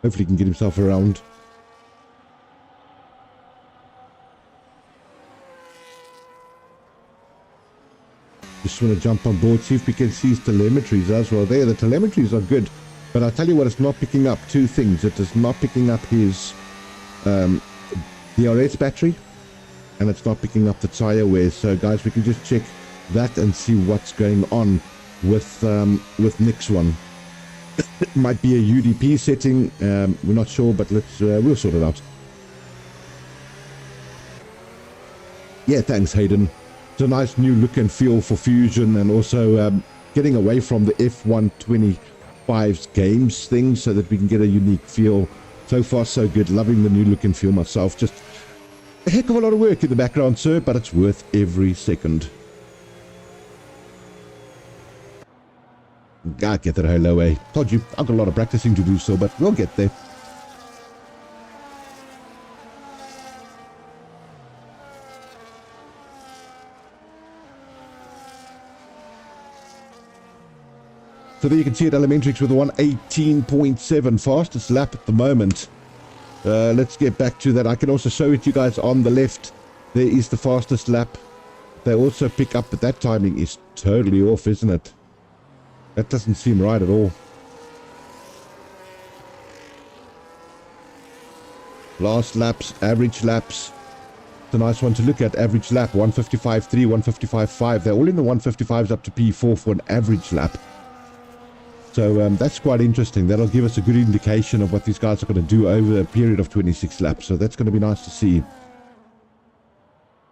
Hopefully he can get himself around. Just want to jump on board, see if we can see his telemetries as well. There, the telemetries are good. But I'll tell you what, it's not picking up two things. It is not picking up his DRS battery. And it's not picking up the tire wear. So guys, we can just check that and see what's going on with Nick's one. It might be a UDP setting, we're not sure, but we'll sort it out. Yeah, thanks Hayden. It's a nice new look and feel for Fusion, and also getting away from the F125's games thing so that we can get a unique feel. So far so good, loving the new look and feel myself. Just a heck of a lot of work in the background, sir, but it's worth every second. I'll get that hello way. Told you, I've got a lot of practicing to do so, but we'll get there. So there you can see it, Elementrix with a 118.7 fastest lap at the moment. Let's get back to that. I can also show it to you guys on the left. There is the fastest lap. They also pick up, but that timing is totally off, isn't it? That doesn't seem right at all. Last laps, average laps. It's a nice one to look at. Average lap, 155.3, 155.5. They're all in the 155s up to P4 for an average lap. So that's quite interesting. That'll give us a good indication of what these guys are going to do over a period of 26 laps. So that's going to be nice to see.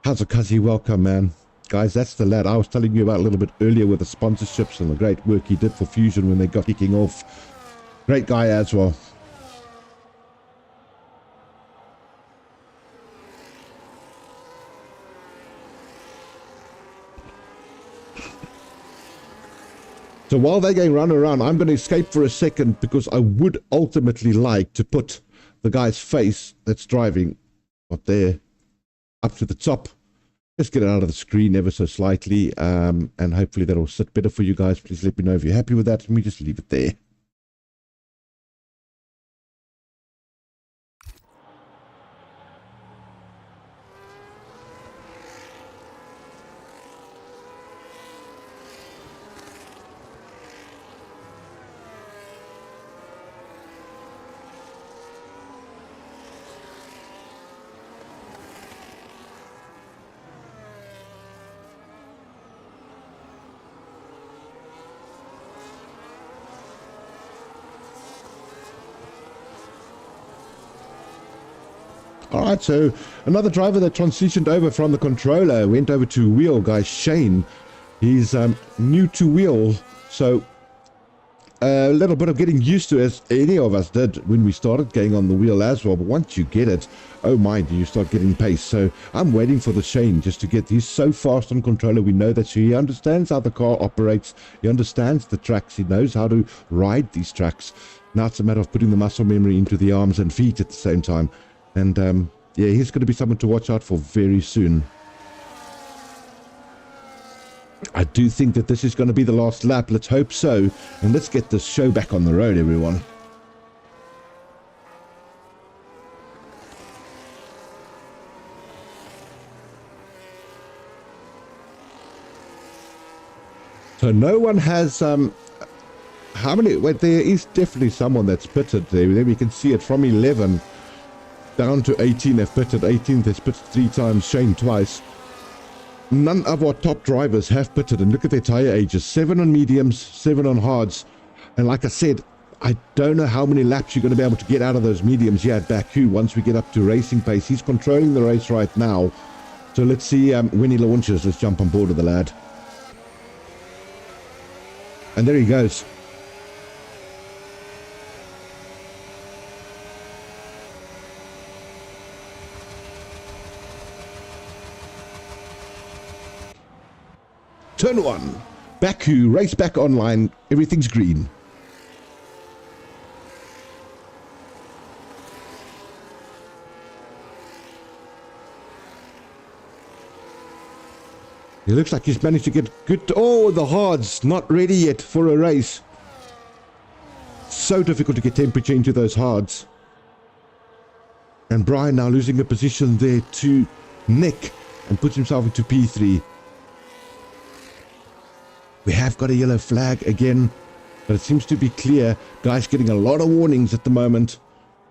How's a Kazi? Welcome, man. Guys, that's the lad I was telling you about a little bit earlier with the sponsorships and the great work he did for Fusion when they got kicking off. Great guy as well. So while they're going round and round, I'm going to escape for a second because I would ultimately like to put the guy's face that's driving, not there, up to the top. Just get it out of the screen ever so slightly, and hopefully that'll sit better for you guys. Please let me know if you're happy with that. Let me just leave it there. All right, so another driver that transitioned over from the controller went over to wheel, guys. Shane, he's new to wheel, so a little bit of getting used to, as any of us did when we started going on the wheel as well. But once you get it, oh my, do you start getting pace. So I'm waiting for the Shane just to get, he's so fast on controller. We know that he understands how the car operates. He understands the tracks. He knows how to ride these tracks. Now it's a matter of putting the muscle memory into the arms and feet at the same time. And yeah, he's going to be someone to watch out for very soon. I do think that this is going to be the last lap. Let's hope so. And let's get this show back on the road, everyone. So no one has... how many? Well, there is definitely someone that's pitted there. There we can see it from 11 down to 18 have pitted. 18th has pitted 3 times. Shane twice. None of our top drivers have pitted, and look at their tire ages. 7 on mediums, 7 on hards. And like I said, I don't know how many laps you're going to be able to get out of those mediums here at Baku once we get up to racing pace. He's controlling the race right now. So let's see when he launches. Let's jump on board with the lad. And there he goes. Turn 1. Baku, race back online. Everything's green. He looks like he's managed to get good... Oh, the hards. Not ready yet for a race. So difficult to get temperature into those hards. And Brian now losing a position there to Nick and puts himself into P3. We have got a yellow flag again, but it seems to be clear. Guys getting a lot of warnings at the moment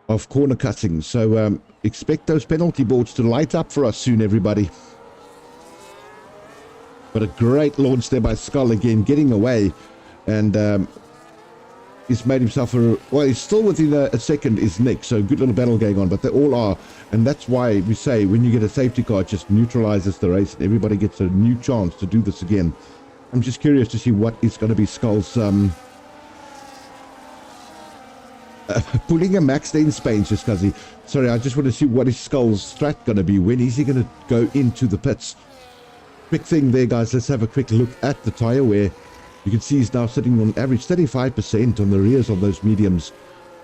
of corner cutting. So expect those penalty boards to light up for us soon, everybody. But a great launch there by Skull again, getting away. And he's made himself a... Well, he's still within a second is Nick. So good little battle going on, but they all are. And that's why we say when you get a safety car, it just neutralizes the race. And everybody gets a new chance to do this again. I'm just curious to see what is going to be Skull's pulling a max there in Spain, just Cuzzy. Sorry, I just want to see what is Skull's strat going to be. When is he going to go into the pits? Quick thing there, guys. Let's have a quick look at the tire wear. You can see he's now sitting on average 35% on the rears of those mediums.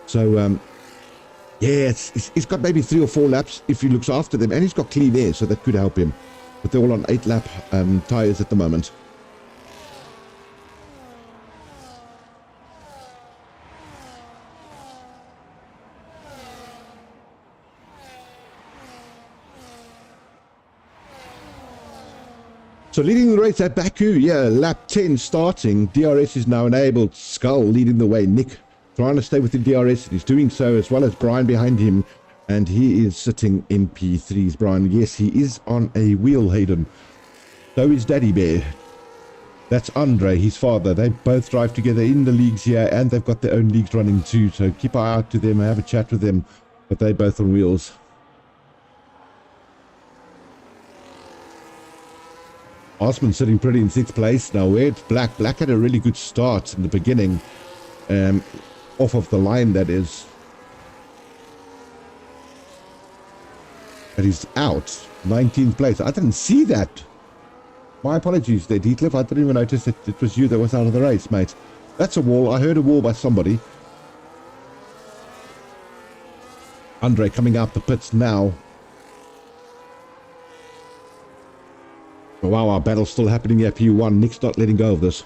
So, yeah, he's got maybe 3 or 4 laps if he looks after them. And he's got clean air, so that could help him. But they're all on 8-lap tires at the moment. So leading the race at Baku, yeah, lap 10 starting. DRS is now enabled. Skull leading the way. Nick trying to stay within DRS. He's doing so, as well as Brian behind him. And he is sitting in P3s. Brian, yes, he is on a wheel, Hayden. So is Daddy Bear. That's Andre, his father. They both drive together in the leagues here, and they've got their own leagues running too. So keep an eye out to them, have a chat with them. But they're both on wheels. Osman sitting pretty in 6th place. Now where it's Black. Black had a really good start in the beginning. Off of the line, that is. But he's out. 19th place. I didn't see that. My apologies there, Detlef. I didn't even notice that it was you that was out of the race, mate. That's a wall. I heard a wall by somebody. Andre coming out the pits now. Oh, wow, our battle's still happening here, P1. Nick's not letting go of this.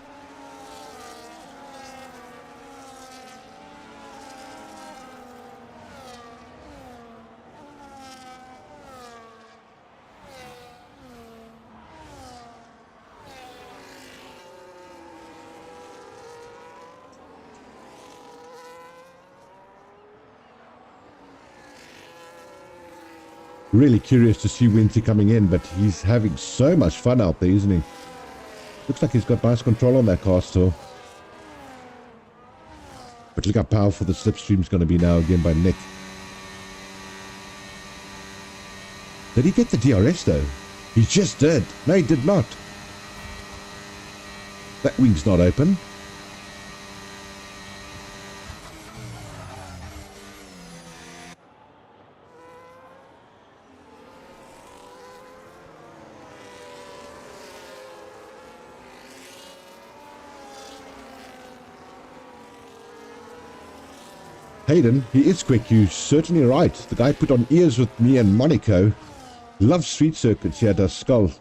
Really curious to see Winty coming in, but he's having so much fun out there, isn't he? Looks like he's got nice control on that car still. But look how powerful the slipstream's going to be now again by Nick. Did he get the DRS though? He just did. No, he did not. That wing's not open. Hayden, he is quick. You're certainly right. The guy put on ears with me and Monaco. Loves street circuits here, does Skull.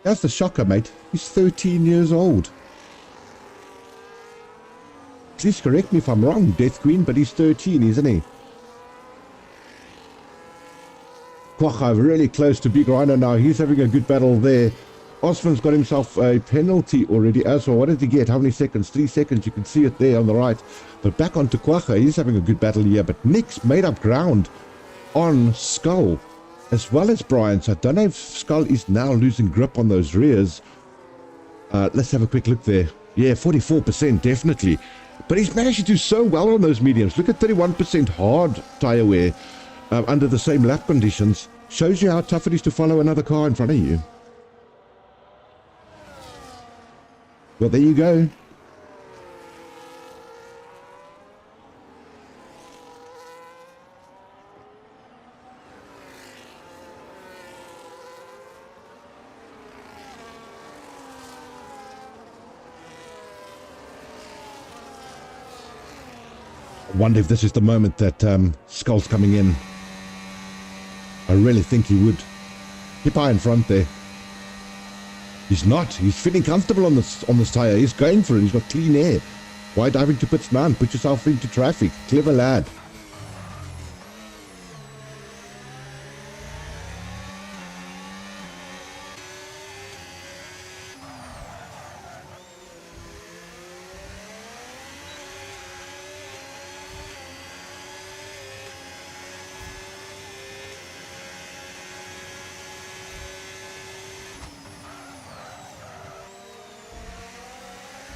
That's the shocker, mate. He's 13 years old. Please correct me if I'm wrong, Death Queen, but he's 13, isn't he? Quagga really close to Big Rhino now. He's having a good battle there. Osman's got himself a penalty already as well. What did he get? How many seconds? 3 seconds. You can see it there on the right. But back onto Quagga. He's having a good battle here. But Nick's made up ground on Skull as well as Brian. So I don't know if Skull is now losing grip on those rears. Let's have a quick look there. Yeah, 44% definitely. But he's managed to do so well on those mediums. Look at 31% hard tyre wear under the same lap conditions. Shows you how tough it is to follow another car in front of you. Well, there you go. I wonder if this is the moment that Skull's coming in. I really think he would. Keep eye in front there. He's not. He's feeling comfortable on this tyre. He's going for it. He's got clean air. Why diving to pits, man? Put yourself into traffic. Clever lad.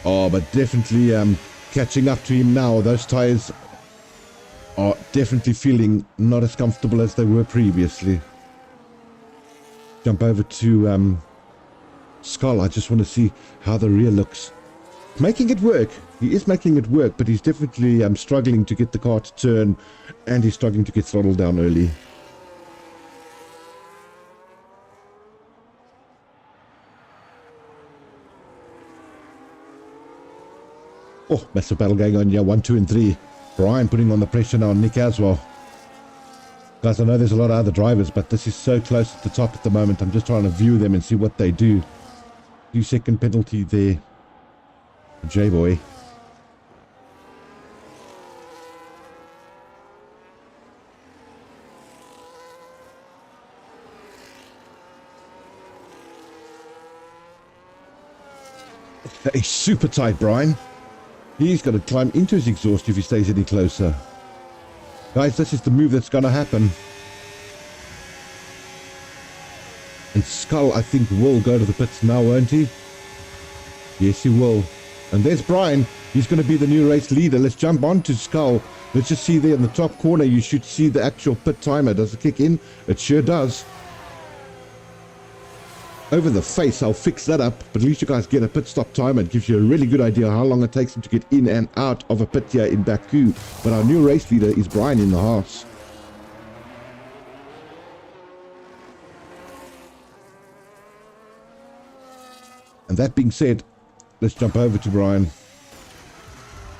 Oh, but definitely catching up to him now. Those tyres are definitely feeling not as comfortable as they were previously. Jump over to Skull. I just want to see how the rear looks. Making it work. He is making it work, but he's definitely struggling to get the car to turn, and he's struggling to get throttle down early. Oh, massive battle going on here. 1, 2, and 3. Brian putting on the pressure now on Nick as well. Guys, I know there's a lot of other drivers, but this is so close at the top at the moment. I'm just trying to view them and see what they do. 2-second penalty there. J-Boy. That is super tight, Brian. He's got to climb into his exhaust if he stays any closer. Guys, this is the move that's going to happen. And Skull, I think, will go to the pits now, won't he? Yes, he will. And there's Brian. He's going to be the new race leader. Let's jump on to Skull. Let's just see there in the top corner. You should see the actual pit timer. Does it kick in? It sure does. Over the face, I'll fix that up, but at least you guys get a pit stop timer. It gives you a really good idea how long it takes him to get in and out of a pit here in Baku. But our new race leader is Brian in the house. And that being said, let's jump over to Brian.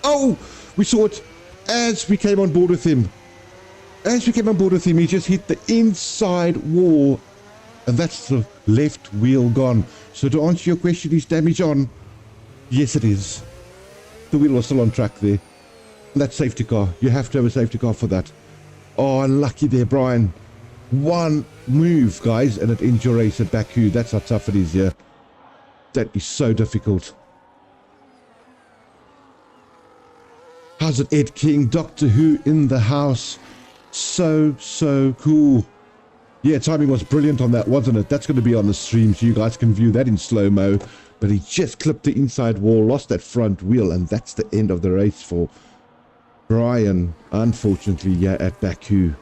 Oh, we saw it as we came on board with him. As we came on board with him, he just hit the inside wall. And that's the left wheel gone. So to answer your question, is damage on? Yes, it is. The wheel was still on track there. And that's safety car. You have to have a safety car for that. Oh, unlucky there, Brian. One move, guys, and it ends your race at Baku. That's how tough it is here. That is so difficult. How's it, Ed King? Doctor Who in the house. So cool. Yeah, timing was brilliant on that, wasn't it? That's going to be on the stream, so you guys can view that in slow-mo. But he just clipped the inside wall, lost that front wheel, and that's the end of the race for Brian, unfortunately, yeah, at Baku.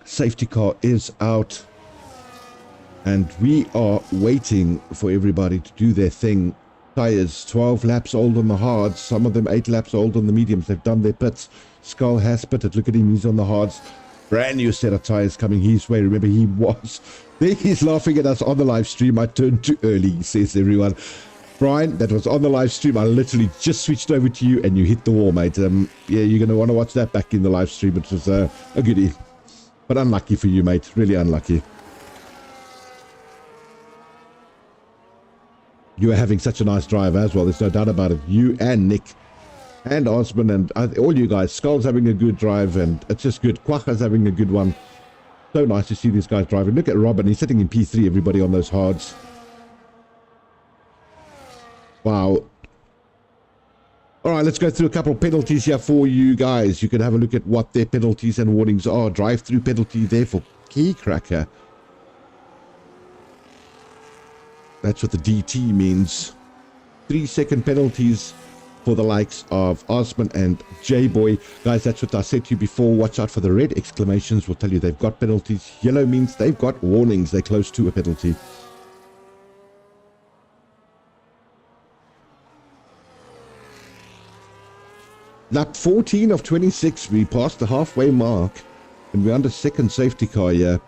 Safety car is out. And we are waiting for everybody to do their thing. Tires 12 laps old on the hards, some of them 8 laps old on the mediums. They've done their pits. Skull has pitted. Look at him, he's on the hards. Brand new set of tires coming his way. Remember, he was there. He's laughing at us on the live stream. I turned too early, says everyone. Brian, that was on the live stream. I literally just switched over to you and you hit the wall, mate. Yeah, you're going to want to watch that back in the live stream. It was a goodie. But unlucky for you, mate. Really unlucky. You are having such a nice drive as well. There's no doubt about it. You and Nick and Osman and all you guys. Skull's having a good drive and it's just good. Quacha's having a good one. So nice to see these guys driving. Look at Robin. He's sitting in P3, everybody, on those hards. Wow. All right, let's go through a couple of penalties here for you guys. You can have a look at what their penalties and warnings are. Drive-through penalty there for Key Cracker. That's what the DT means. 3-second penalties for the likes of Osman and J-Boy. Guys, that's what I said to you before. Watch out for the red exclamations. Will tell you they've got penalties. Yellow means they've got warnings. They're close to a penalty. Lap 14 of 26. We passed the halfway mark. And we're under second safety car here.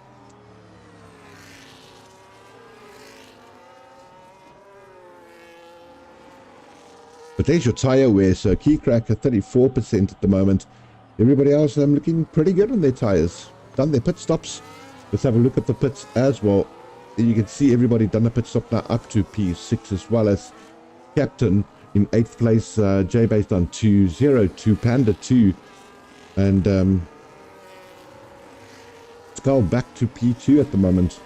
But there's your tire wear. So Key Cracker 34% at the moment. Everybody else looking pretty good on their tires. Done their pit stops. Let's have a look at the pits as well. You can see everybody done a pit stop now up to P6, as well as Captain in 8th place. J based on 202, Panda 2, and Skull back to P2 at the moment.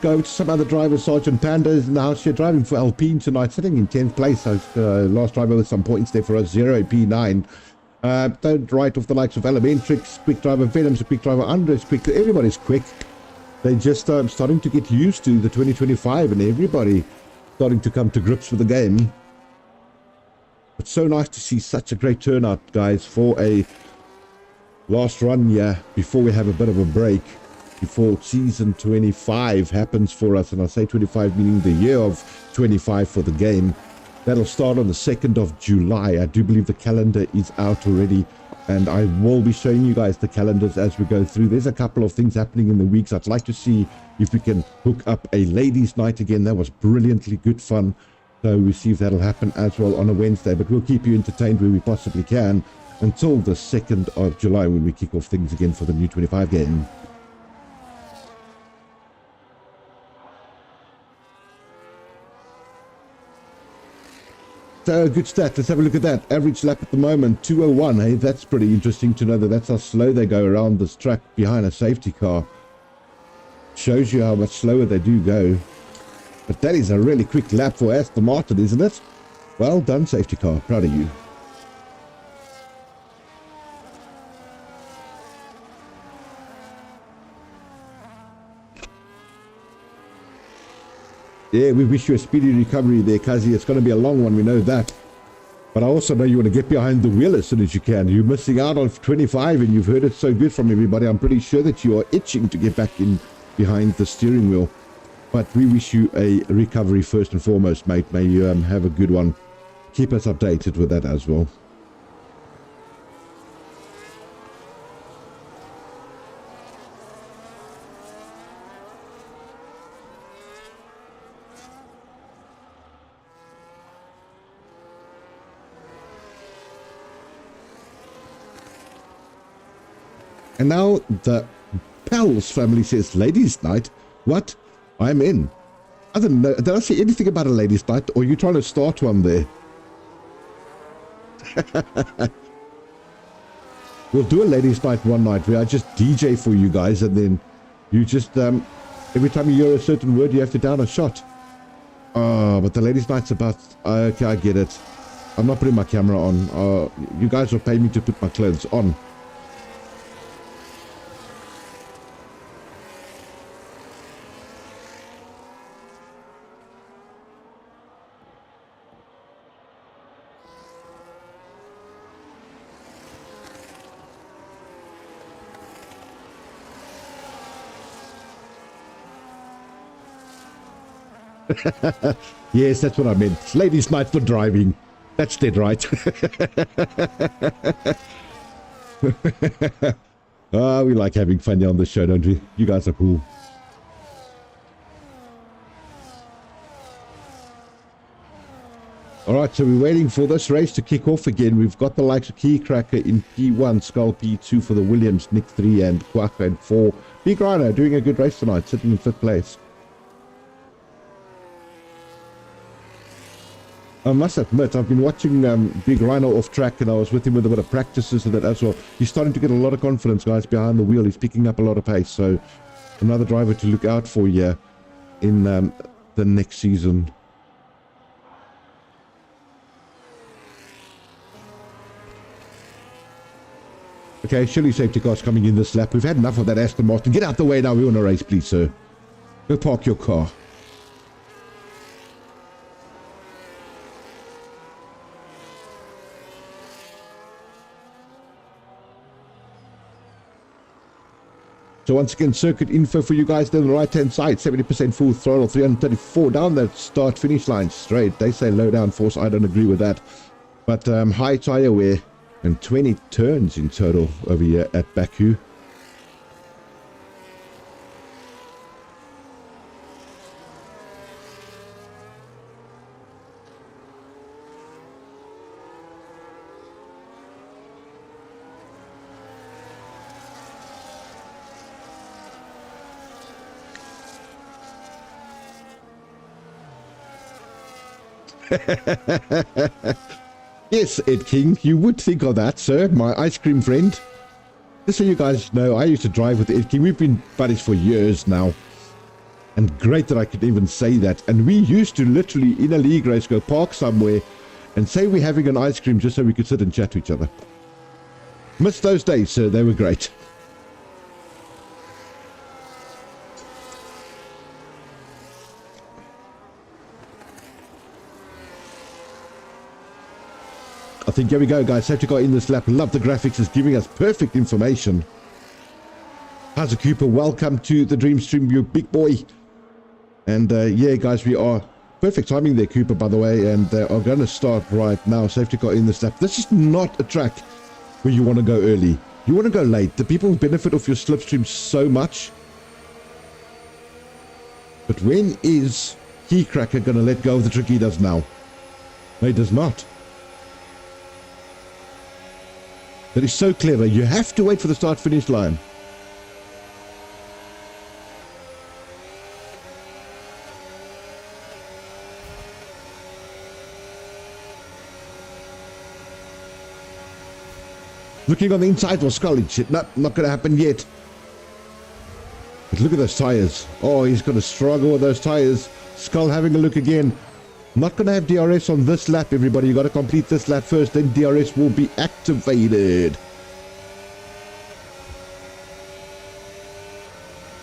Go to some other drivers. Sergeant Panda is in the house here driving for Alpine tonight, sitting in 10th place. Last driver with some points there for us, 0P9. Third right off the likes of Elementrix, quick driver Venom's a quick driver, Andres quick. Everybody's quick. They're just starting to get used to the 2025 and everybody starting to come to grips with the game. It's so nice to see such a great turnout, guys, for a last run here before we have a bit of a break. Before season 25 happens for us, and I say 25 meaning the year of 25 for the game. That'll start on the 2nd of July. I do believe the calendar is out already, and I will be showing you guys the calendars as we go through. There's a couple of things happening in the weeks. I'd like to see if we can hook up a ladies' night again. That was brilliantly good fun. So we'll see if that'll happen as well on a Wednesday, but we'll keep you entertained where we possibly can until the 2nd of July when we kick off things again for the new 25 game. So good stat. Let's have a look at that. Average lap at the moment, 2:01. Hey, that's pretty interesting to know that that's how slow they go around this track behind a safety car. Shows you how much slower they do go. But that is a really quick lap for Aston Martin, isn't it? Well done, safety car. Proud of you. Yeah, we wish you a speedy recovery there, Kazi. It's going to be a long one, we know that. But I also know you want to get behind the wheel as soon as you can. You're missing out on 25, and you've heard it so good from everybody. I'm pretty sure that you are itching to get back in behind the steering wheel. But we wish you a recovery first and foremost, mate. May you have a good one. Keep us updated with that as well. And now the Pals family says, ladies' night? What? I'm in. I don't know. Did I say anything about a ladies' night? Or are you trying to start one there? We'll do a ladies' night one night where I just DJ for you guys, and then you just, every time you hear a certain word, you have to down a shot. Oh, but the ladies' night's about, okay, I get it. I'm not putting my camera on. You guys will pay me to put my clothes on. Yes, that's what I meant. Ladies' night for driving. That's dead right. Ah, we like having fun here on the show, don't we? You guys are cool. Alright, so we're waiting for this race to kick off again. We've got the likes of Keycracker in P1, Skull P2 for the Williams, Nick 3 and Quacka in 4. Big Rhino doing a good race tonight, sitting in 5th place. I must admit, I've been watching Big Rhino off track, and I was with him with a bit of practices and that as well. He's starting to get a lot of confidence, guys, behind the wheel. He's picking up a lot of pace, so another driver to look out for here in the next season. Okay, surely safety cars coming in this lap. We've had enough of that Aston Martin. Get out the way now. We want to race, please, sir. Go park your car. So once again, circuit info for you guys down the right-hand side. 70% full throttle, 334 down that start-finish line straight. They say low down force. I don't agree with that. But high tire wear and 20 turns in total over here at Baku. Yes, Ed King, you would think of that, sir, my ice cream friend. Just so you guys know, I used to drive with Ed King. We've been buddies for years now. And great that I could even say that. And we used to literally, in a league race, go park somewhere and say we're having an ice cream just so we could sit and chat to each other. Miss those days, sir. They were great. I think, here we go, guys. Safety car in this lap. Love the graphics. It's giving us perfect information. How's it, Cooper? Welcome to the Dream Stream, you big boy. And yeah, guys, we are perfect timing there, Cooper, by the way. And they are going to start right now. Safety car in this lap. This is not a track where you want to go early. You want to go late. The people benefit off your slipstream so much. But when is Keycracker going to let go of the trick he does now? No, he does not. That is so clever. You have to wait for the start-finish line. Looking on the inside for Scully. Shit, no, not going to happen yet. But look at those tires. Oh, he's going to struggle with those tires. Skull having a look again. Not going to have DRS on this lap, everybody. You got to complete this lap first, then DRS will be activated.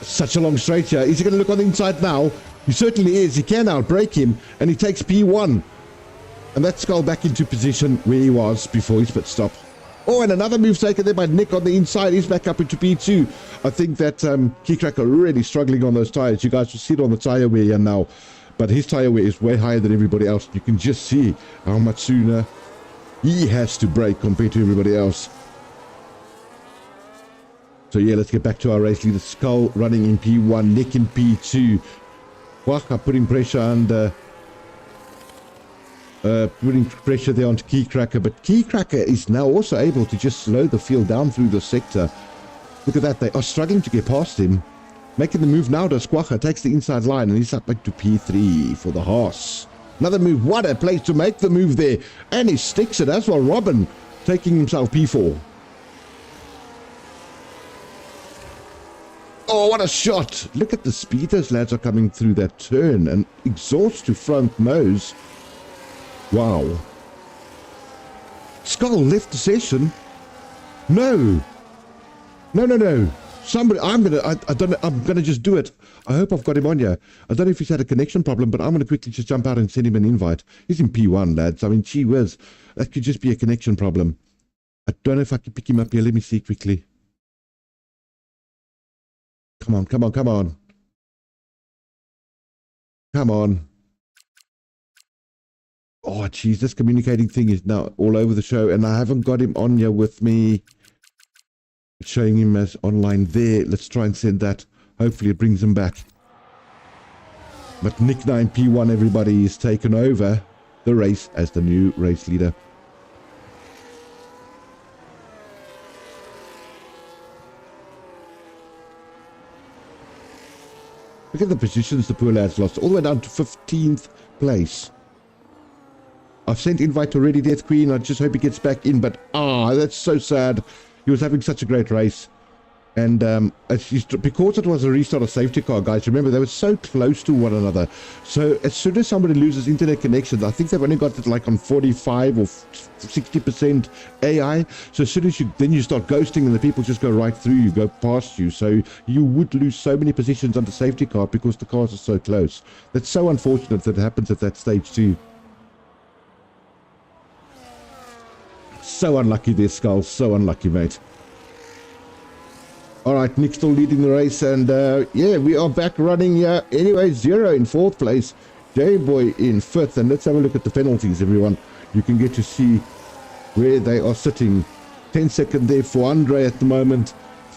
Such a long straight here. Is he going to look on the inside now? He certainly is. He can outbrake him, and he takes P1. And that's Skull back into position where he was before his pit stop. Oh, and another move taken there by Nick on the inside. He's back up into P2. I think that Keycracker really struggling on those tires. You guys will see it on the tire wear here now. But his tire wear is way higher than everybody else. You can just see how much sooner he has to brake compared to everybody else. So yeah, let's get back to our race leader. Skull running in P1, Nick in P2. Waka putting pressure under... putting pressure there onto Keycracker. But Keycracker is now also able to just slow the field down through the sector. Look at that. They are struggling to get past him. Making the move now to Squacha, takes the inside line, and he's up into P3 for the horse. Another move. What a place to make the move there. And he sticks it as well. Robin taking himself P4. Oh, what a shot. Look at the speed those lads are coming through that turn. And exhaust to front nose. Wow. Skull left the session. No. No. Somebody, I don't know, I'm gonna just do it. I hope I've got him on here. I don't know if he's had a connection problem, but I'm gonna quickly just jump out and send him an invite. He's in P1, lads. I mean, gee whiz, that could just be a connection problem. I don't know if I can pick him up here. Let me see quickly. Come on. Come on. Oh, geez, this communicating thing is now all over the show, and I haven't got him on here with me. It's showing him as online there. Let's try and send that. Hopefully it brings him back. But Nick 9P1, everybody, is taken over the race as the new race leader. Look at the positions the poor lad's lost. All the way down to 15th place. I've sent invite already, Death Queen. I just hope he gets back in. But, that's so sad. He was having such a great race. And because it was a restart of safety car, guys, remember, they were so close to one another. So as soon as somebody loses internet connection, I think they've only got it like on 45 or 60% AI. So as soon as you start ghosting and the people just go right through you, go past you. So you would lose so many positions on the safety car because the cars are so close. That's so unfortunate that it happens at that stage too. So unlucky there, Skull. So unlucky, mate. All right, Nick still leading the race, and yeah, we are back running here. Anyway, Zero in 4th place, J-Boy in 5th, and let's have a look at the penalties, everyone. You can get to see where they are sitting. 10-second there for Andre at the moment,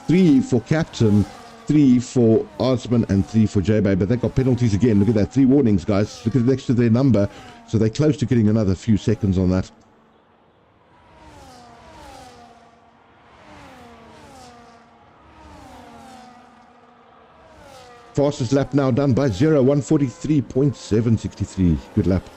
3 for Captain, 3 for Osman, and 3 for J-Boy, but they got penalties again. Look at that, 3 warnings, guys. Look at it next to their number, so they're close to getting another few seconds on that. Fastest lap now done by Zero, 143.763. Good lap.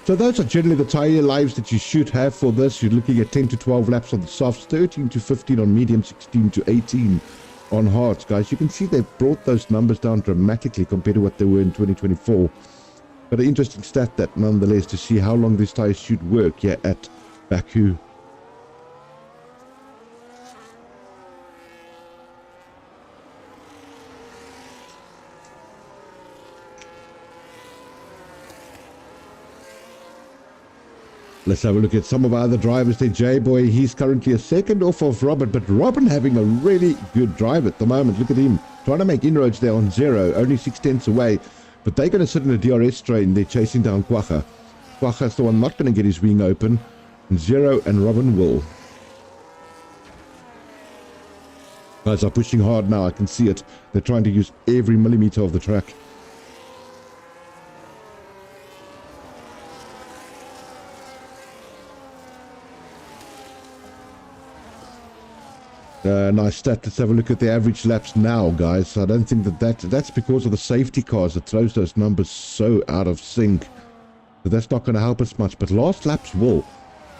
So those are generally the tyre lives that you should have for this. You're looking at 10 to 12 laps on the softs, 13 to 15 on medium, 16 to 18 on hards, guys. You can see they've brought those numbers down dramatically compared to what they were in 2024. But an interesting stat that nonetheless to see how long these tires should work here at Baku. Let's have a look at some of our other drivers there. J-Boy, he's currently a second off of Robin, but Robin having a really good drive at the moment. Look at him trying to make inroads there on Zero, only 6/10 away. But they're going to sit in a DRS train. They're chasing down Quagga. Quagga's the one not going to get his wing open. Zero and Robin will. Guys are pushing hard now. I can see it. They're trying to use every millimeter of the track. Nice stat. Let's have a look at the average laps now, guys. I don't think that's because of the safety cars that throws those numbers so out of sync. But that's not going to help us much. But last laps will.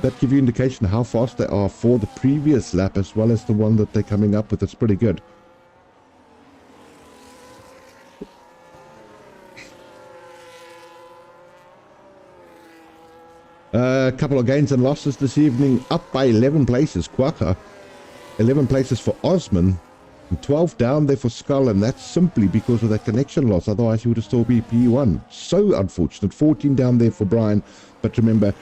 That give you indication how fast they are for the previous lap as well as the one that they're coming up with. It's pretty good. A couple of gains and losses this evening. Up by 11 places, Quagga. 11 places for Osman, and 12 down there for Skull, and that's simply because of that connection loss. Otherwise, he would have still been P1. So unfortunate. 14 down there for Brian, but remember,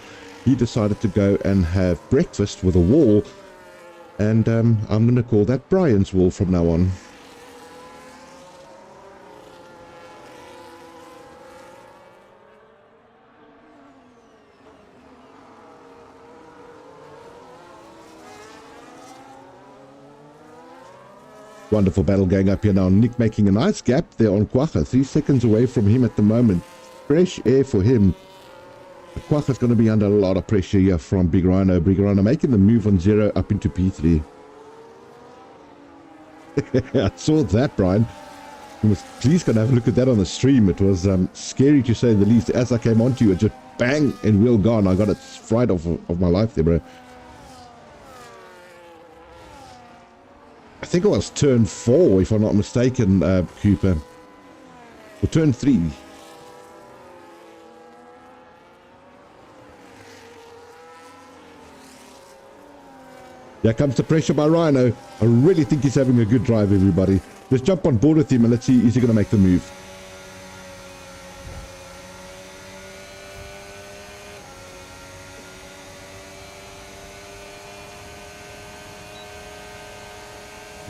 he decided to go and have breakfast with a wall, and I'm going to call that Brian's wall from now on. Wonderful battle going up here now. Nick making a nice gap there on Quagga. 3 seconds away from him at the moment. Fresh air for him. Quagga's going to be under a lot of pressure here from Big Rhino. Big Rhino making the move on Zero up into P3. I saw that, Brian. Please can have a look at that on the stream. It was scary to say the least. As I came onto you, it just bang and wheel gone. I got it fried off of my life there, bro. I think it was turn 4, if I'm not mistaken, Cooper. Or turn 3. Here comes the pressure by Rhino. I really think he's having a good drive, everybody. Let's jump on board with him and let's see, is he going to make the move?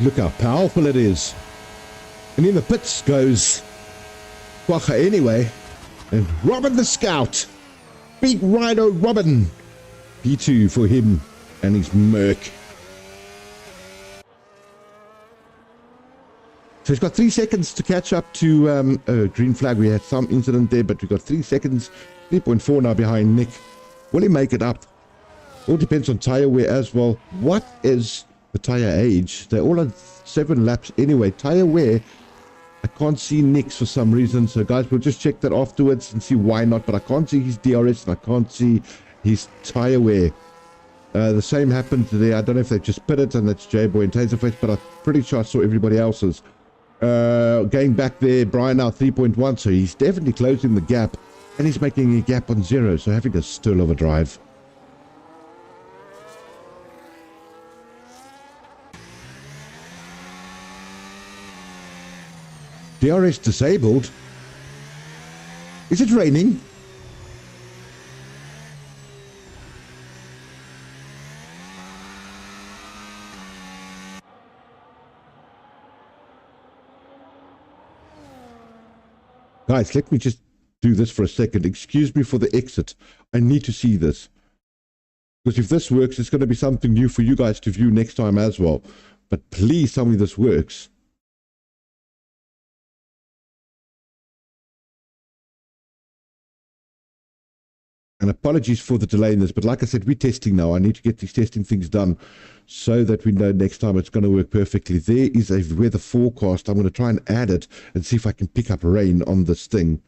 Look how powerful it is. And in the pits goes Quagga anyway. And Robin the Scout. Big Rhino Robin. P2 for him and his Merc. So he's got 3 seconds to catch up to green flag. We had some incident there, but we've got 3 seconds. 3.4 now behind Nick. Will he make it up? All depends on tyre wear as well. What is the tyre age? They're all on 7 laps anyway. Tyre wear, I can't see Nick's for some reason. So guys, we'll just check that afterwards and see why not. But I can't see his DRS and I can't see his tyre wear. The same happened there. I don't know if they just put it and that's J-Boy and Taserface, but I'm pretty sure I saw everybody else's. Going back there, Brian now 3.1, so he's definitely closing the gap, and he's making a gap on 0, so having a still of a drive. DRS disabled. Is it raining? Guys, let me just do this for a second. Excuse me for the exit. I need to see this. Because if this works, it's going to be something new for you guys to view next time as well. But please tell me this works. And apologies for the delay in this, but like I said, we're testing now. I need to get these testing things done so that we know next time it's going to work perfectly. There is a weather forecast. I'm going to try and add it and see if I can pick up rain on this thing.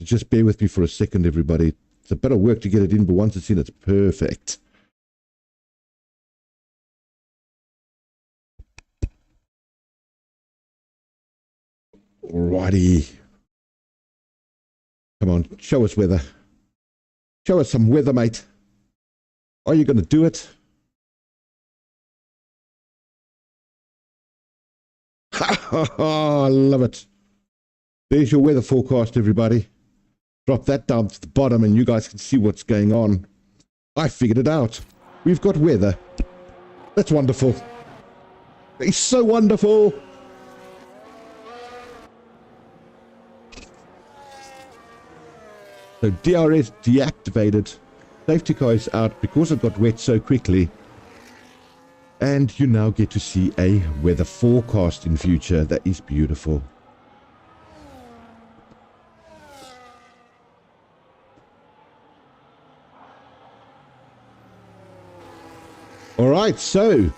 Just bear with me for a second, everybody. It's a bit of work to get it in, but once it's in, it's perfect. Alrighty. Come on, show us weather. Show us some weather, mate. Are you going to do it? Ha ha ha! I love it. There's your weather forecast, everybody. Drop that down to the bottom and you guys can see what's going on. I figured it out. We've got weather. That's wonderful. It's so wonderful. So DRS deactivated. Safety car is out because it got wet so quickly. And you now get to see a weather forecast in future. That is beautiful. Alright, so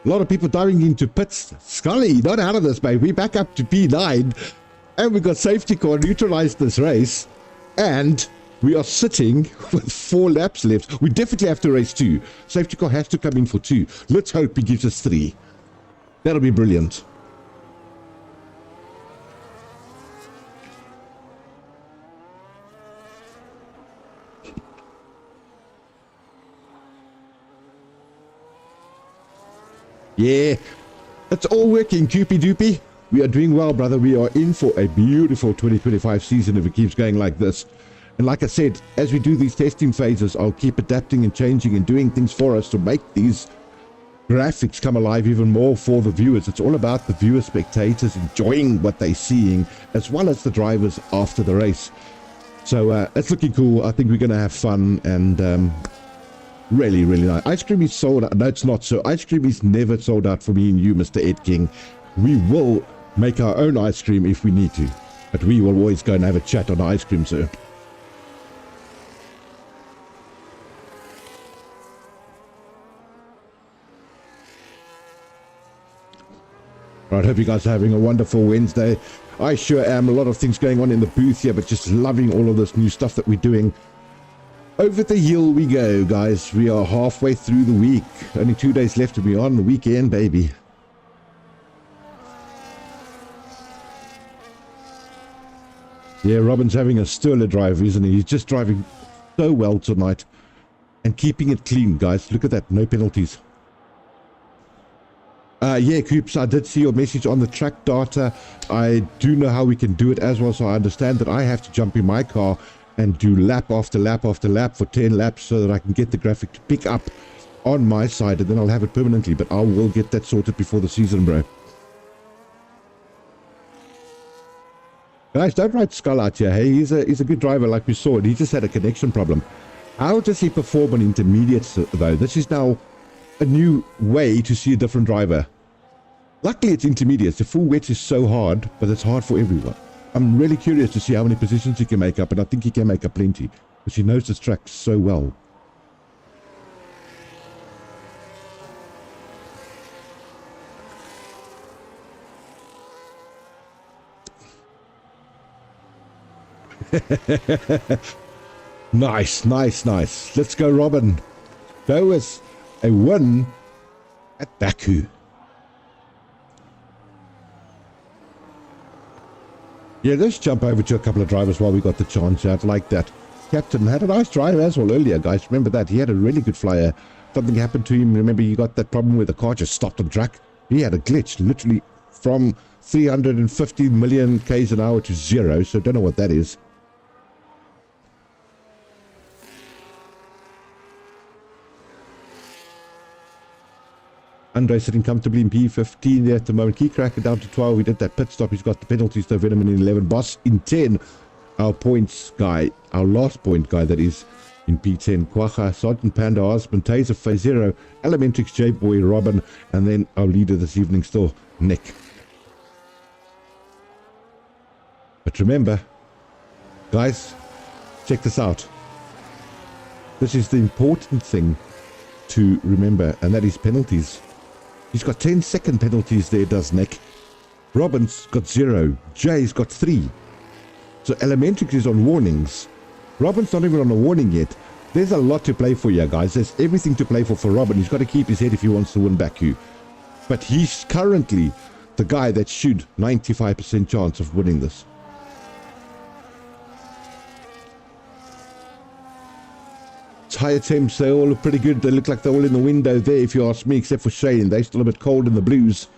a lot of people diving into pits. Scully, not out of this, mate. We're back up to P9. And we got safety car neutralized this race. And we are sitting with 4 laps left. We definitely have to race 2. Safety car has to come in for 2. Let's hope he gives us 3. That'll be brilliant. Yeah, it's all working, Coopy Doopy. We are doing well, brother. We are in for a beautiful 2025 season if it keeps going like this. And like I said, as we do these testing phases, I'll keep adapting and changing and doing things for us to make these graphics come alive even more for the viewers. It's all about the viewers, spectators enjoying what they're seeing, as well as the drivers after the race. So it's looking cool. I think we're going to have fun and really, really nice. Ice cream is sold out. No, it's not. So ice cream is never sold out for me and you, Mr. Ed King. We will make our own ice cream if we need to, but we will always go and have a chat on ice cream, sir. Right, hope you guys are having a wonderful Wednesday. I sure am. A lot of things going on in the booth here, but just loving all of this new stuff that we're doing. Over the hill we go, guys. We are halfway through the week. Only 2 days left to be on the weekend, baby. Yeah, Robin's having a sterler drive, isn't he? He's just driving so well tonight and keeping it clean, guys. Look at that. No penalties. Yeah, Coops, I did see your message on the track data. I do know how we can do it as well, so I understand that I have to jump in my car and do lap after lap after lap for 10 laps so that I can get the graphic to pick up on my side, and then I'll have it permanently. But I will get that sorted before the season, bro. Guys, don't write Skull out here. Hey, he's a good driver, like we saw, and he just had a connection problem. How does he perform on intermediates, though? This is now a new way to see a different driver. Luckily, it's intermediates. The full wet is so hard, but it's hard for everyone. I'm really curious to see how many positions he can make up, and I think he can make up plenty, because he knows this track so well. Nice, nice, nice. Let's go, Robin. Go with a win at Baku. Yeah, let's jump over to a couple of drivers while we got the chance out like that. Captain had a nice drive as well earlier, guys. Remember that. He had a really good flyer. Something happened to him. Remember, you got that problem where the car just stopped on track? He had a glitch, literally from 350 million k's an hour to 0, so don't know what that is. Andre sitting comfortably in P15 there at the moment. Key cracker down to 12. We did that pit stop. He's got the penalties to Venom in 11. Boss in 10. Our points guy, our last point guy, that is in P10. Quacha, Sergeant Panda, Osmond, Taser, Phase 0, Elementrix, J-Boy, Robin, and then our leader this evening still, Nick. But remember, guys, check this out. This is the important thing to remember, and that is penalties. He's got 10-second penalties there, does Nick. Robin's got 0. Jay's got 3. So Elementrix is on warnings. Robin's not even on a warning yet. There's a lot to play for here, guys. There's everything to play for Robin. He's got to keep his head if he wants to win Baku. But he's currently the guy that should 95% chance of winning this. Tire temps, they all look pretty good. They look like they're all in the window there, if you ask me, except for Shane. They're still a bit cold in the blues.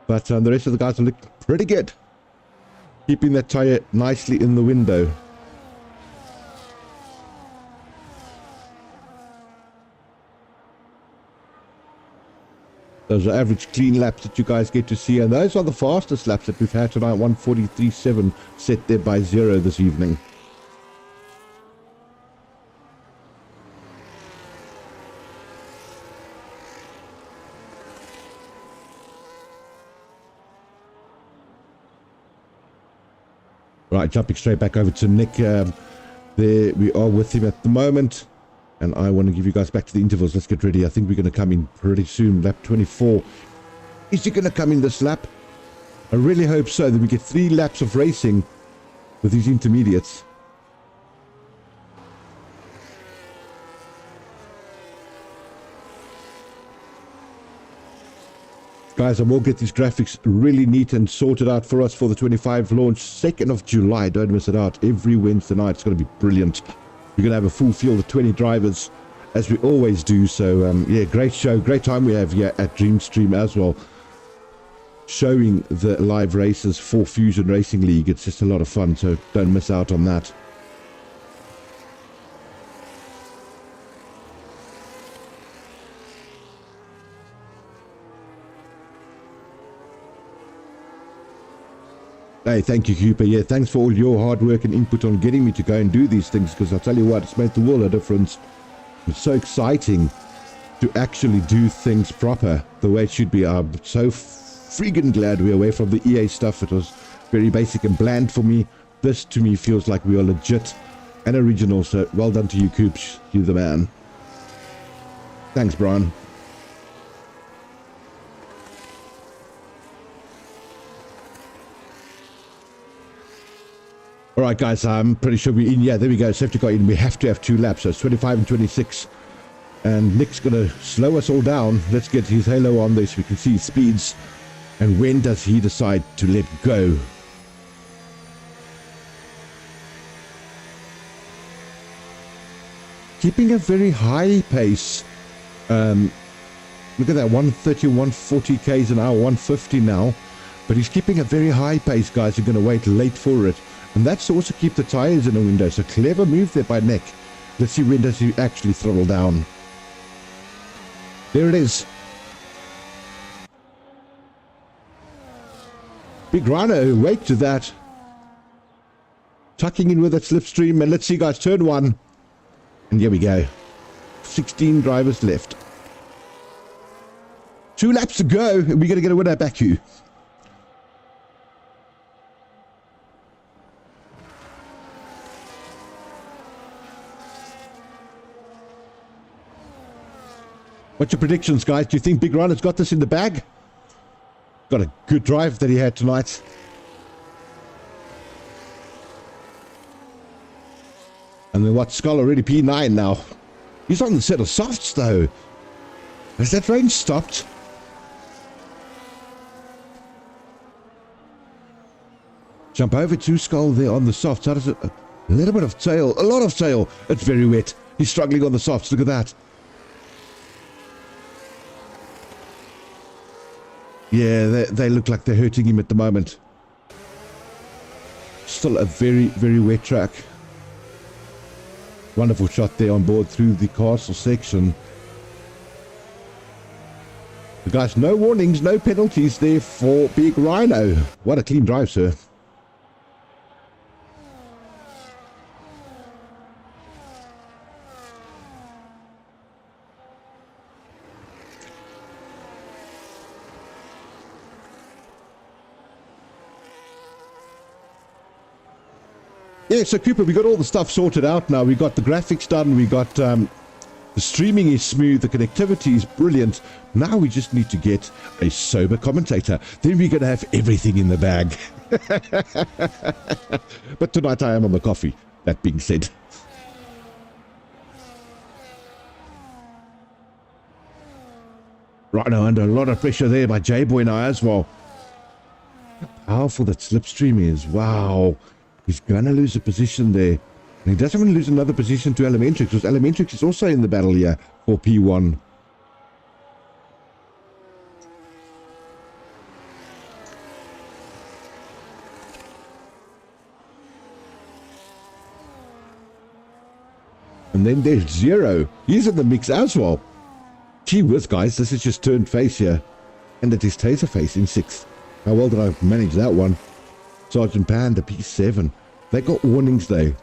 But the rest of the guys look pretty good. Keeping that tire nicely in the window. Those are average clean laps that you guys get to see. And those are the fastest laps that we've had tonight. 1:43.7 set there by 0 this evening. Right, jumping straight back over to Nick. There we are with him at the moment. And I want to give you guys back to the intervals. Let's get ready. I think we're going to come in pretty soon. Lap 24. Is he going to come in this lap? I really hope so. That we get 3 laps of racing with these intermediates. Guys, I will get these graphics really neat and sorted out for us for the 25 launch, 2nd of July. Don't miss it out. Every Wednesday night. It's going to be brilliant. We're going to have a full field of 20 drivers, as we always do. So, yeah, great show. Great time we have here at Dreamstream as well. Showing the live races for Fusion Racing League. It's just a lot of fun, so don't miss out on that. Hey, thank you, Cooper. Yeah, thanks for all your hard work and input on getting me to go and do these things, because I'll tell you what, it's made the world a difference. It's so exciting to actually do things proper, the way it should be. I'm so freaking glad we're away from the EA stuff. It was very basic and bland for me. This, to me, feels like we are legit and original, so well done to you, Coops. You're the man. Thanks, Brian. All right, guys, I'm pretty sure we're in. Yeah, there we go. Safety car in. We have to have 2 laps, so it's 25 and 26. And Nick's going to slow us all down. Let's get his halo on there so we can see his speeds. And when does he decide to let go? Keeping a very high pace. Look at that, 130, 140 k's an hour, 150 now. But he's keeping a very high pace, guys. You're going to wait late for it. And that's to also keep the tires in the window. So clever move there by Nick. Let's see when does he actually throttle down. There it is. Big Rhino, wait to that. Tucking in with that slipstream, and let's see, guys, turn one. And here we go. 16 drivers left. 2 laps to go, and we're going to get a winner at Baku. What's your predictions, guys? Do you think Big Rhino's got this in the bag? Got a good drive that he had tonight. And then what, Skull already P9 now. He's on the set of softs though. Has that range stopped? Jump over to Skull there on the softs. How does it? A little bit of tail. A lot of tail. It's very wet. He's struggling on the softs. Look at that. Yeah, they look like they're hurting him at the moment. Still a very, very wet track. Wonderful shot there on board through the castle section. But guys, no warnings, no penalties there for Big Rhino. What a clean drive, sir. Yeah, so Cooper, we got all the stuff sorted out now. We got the graphics done. We got the streaming is smooth. The connectivity is brilliant. Now we just need to get a sober commentator. Then we're going to have everything in the bag. But tonight I am on the coffee. That being said. Right now under a lot of pressure there by J-Boy now as well. How powerful that slipstream is. Wow. He's going to lose a position there. And he doesn't want to lose another position to Elementrix, because Elementrix is also in the battle here for P1. And then there's Zero. He's in the mix as well. Gee whiz, guys, this is just turned face here. And it is Taser face in 6th. How well did I manage that one? Sergeant Panda P7. They got warnings though.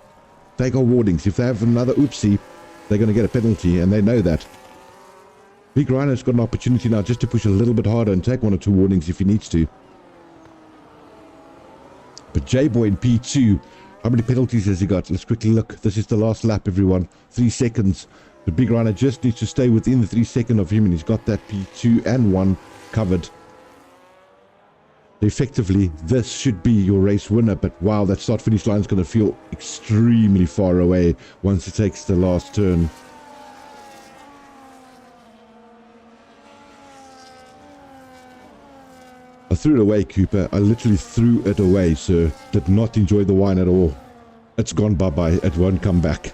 They got warnings. If they have another oopsie, they're going to get a penalty, and they know that. Big Rhino's got an opportunity now just to push a little bit harder and take 1 or 2 warnings if he needs to. But J-Boy in P2, how many penalties has he got? Let's quickly look. This is the last lap, everyone. 3 seconds. The Big Rhino just needs to stay within the 3 seconds of him, and he's got that P2 and 1 covered. Effectively, this should be your race winner, but wow, that start finish line is going to feel extremely far away once it takes the last turn. I threw it away, Cooper. I literally threw it away, sir. Did not enjoy the wine at all. It's gone bye-bye. It won't come back.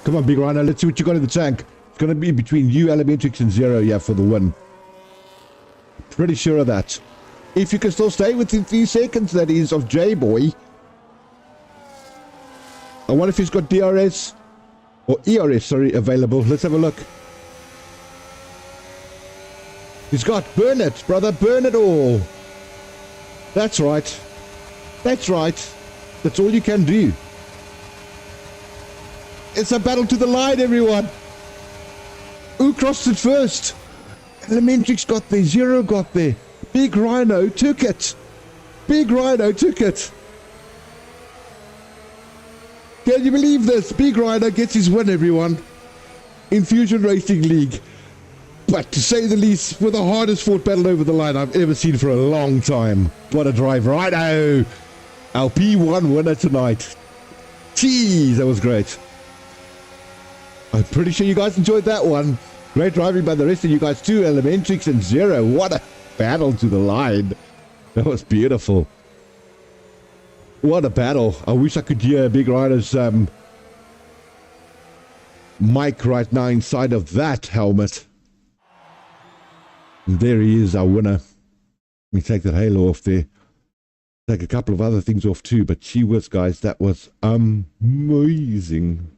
Come on, Big Rhino. Let's see what you got in the tank. It's going to be between you, Elementrix, and Zero, yeah, for the win. Pretty sure of that. If you can still stay within 3 seconds, that is, of J-Boy. I wonder if he's got DRS, or ERS, sorry, available. Let's have a look. He's got burn it, brother, burn it all. That's right. That's right. That's all you can do. It's a battle to the line, everyone. Who crossed it first? Elementrix got there. Zero got there. Big Rhino took it. Big Rhino took it. Can you believe this? Big Rhino gets his win, everyone. In Fusion Racing League. But to say the least, with the hardest fought battle over the line I've ever seen for a long time. What a drive. Rhino. Our P1 winner tonight. Jeez, that was great. I'm pretty sure you guys enjoyed that one. Great driving by the rest of you guys too, Elementrix and Zero. What a battle to the line. That was beautiful. What a battle. I wish I could hear Big Rhino's mic right now inside of that helmet. And there he is, our winner. Let me take that halo off there. Take a couple of other things off too, but gee whiz, guys, that was amazing.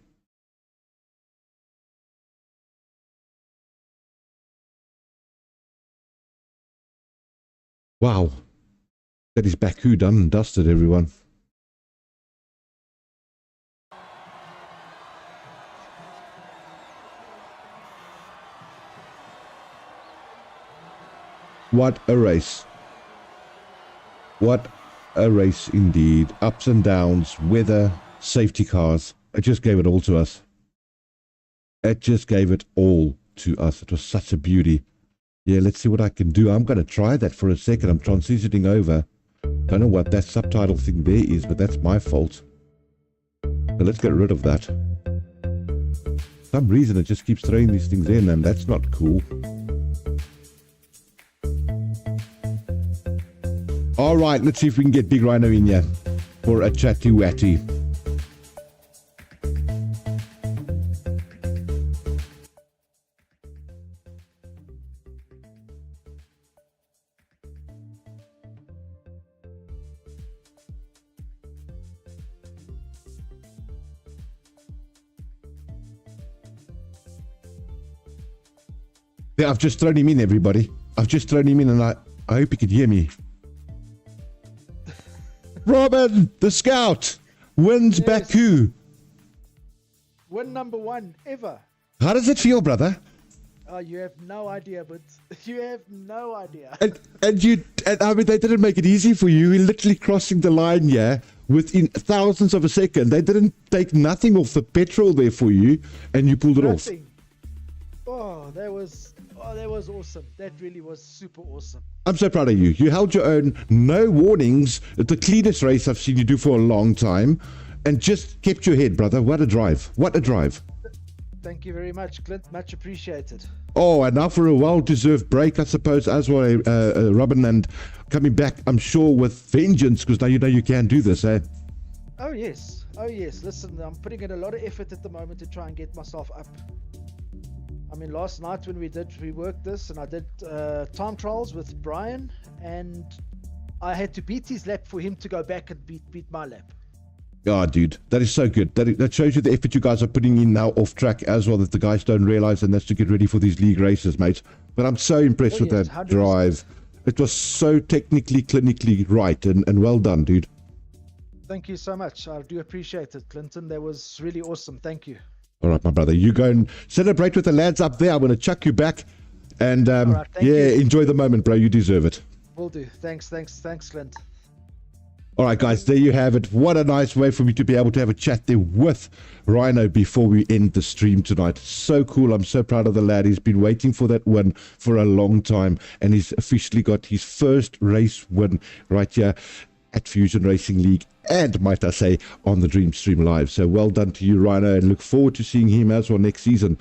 Wow. That is Baku done and dusted, everyone. What a race. What a race indeed. Ups and downs, weather, safety cars. It just gave it all to us. It just gave it all to us. It was such a beauty. Yeah, let's see what I can do. I'm going to try that for a second. I'm transitioning over. Don't know what that subtitle thing there is, but that's my fault. So let's get rid of that. For some reason it just keeps throwing these things in, and that's not cool. All right, let's see if we can get Big Rhino in here for a chatty watty. Yeah, I've just thrown him in, everybody. I've just thrown him in, and I hope he can hear me. Robin, the scout, wins Baku. Win number 1 ever. How does it feel, brother? Oh, you have no idea, but you have no idea. And I mean, they didn't make it easy for you. You're literally crossing the line, yeah, within thousandths of a second. They didn't take nothing off the petrol there for you, and you pulled it off. Oh, that was awesome. That really was super awesome. I'm so proud of you. You held your own, no warnings. The cleanest race I've seen you do for a long time, and just kept your head, brother. What a drive. What a drive. Thank you very much, Clint. Much appreciated. Oh, and now for a well-deserved break, I suppose, as well, Robin, and coming back, I'm sure, with vengeance, because now you know you can do this, eh? Oh, yes. Oh, yes. Listen, I'm putting in a lot of effort at the moment to try and get myself up. I mean, last night when we worked this, and I did time trials with Brian, and I had to beat his lap for him to go back and beat my lap. Oh, dude, that is so good. That shows you the effort you guys are putting in now off track as well, that the guys don't realize, and that's to get ready for these league races, mate. But I'm so impressed with that 100%. drive. It was so technically, clinically right, and well done, dude. Thank you so much. I do appreciate it, Clinton. That was really awesome. Thank you. All right, my brother, you go and celebrate with the lads up there. I'm going to chuck you back, and right, yeah, you. enjoy the moment, bro. You deserve it. Will do. Thanks, Clint. All right, guys, there you have it. What a nice way for me to be able to have a chat there with Rhino before we end the stream tonight. So cool. I'm so proud of the lad. He's been waiting for that win for a long time, and he's officially got his first race win right here at Fusion Racing League, and might I say, on the Dream Stream Live. So well done to you, Rhino, and look forward to seeing him as well next season.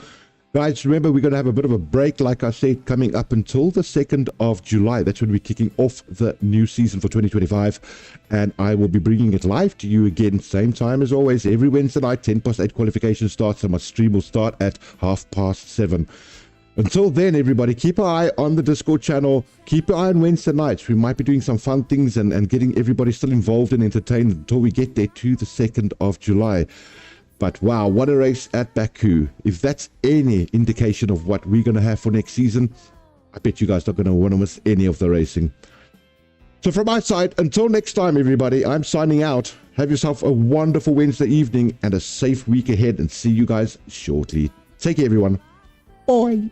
Guys, remember, we're going to have a bit of a break, like I said, coming up until the 2nd of July. That's when we're kicking off the new season for 2025. And I will be bringing it live to you again, same time as always, every Wednesday night, 10:08 qualification starts, and my stream will start at 7:30. Until then, everybody, keep an eye on the Discord channel. Keep an eye on Wednesday nights. We might be doing some fun things and getting everybody still involved and entertained until we get there to the 2nd of July. But wow, what a race at Baku. If that's any indication of what we're going to have for next season, I bet you guys are not going to want to miss any of the racing. So from my side, until next time, everybody, I'm signing out. Have yourself a wonderful Wednesday evening and a safe week ahead, and see you guys shortly. Take care, everyone. Bye.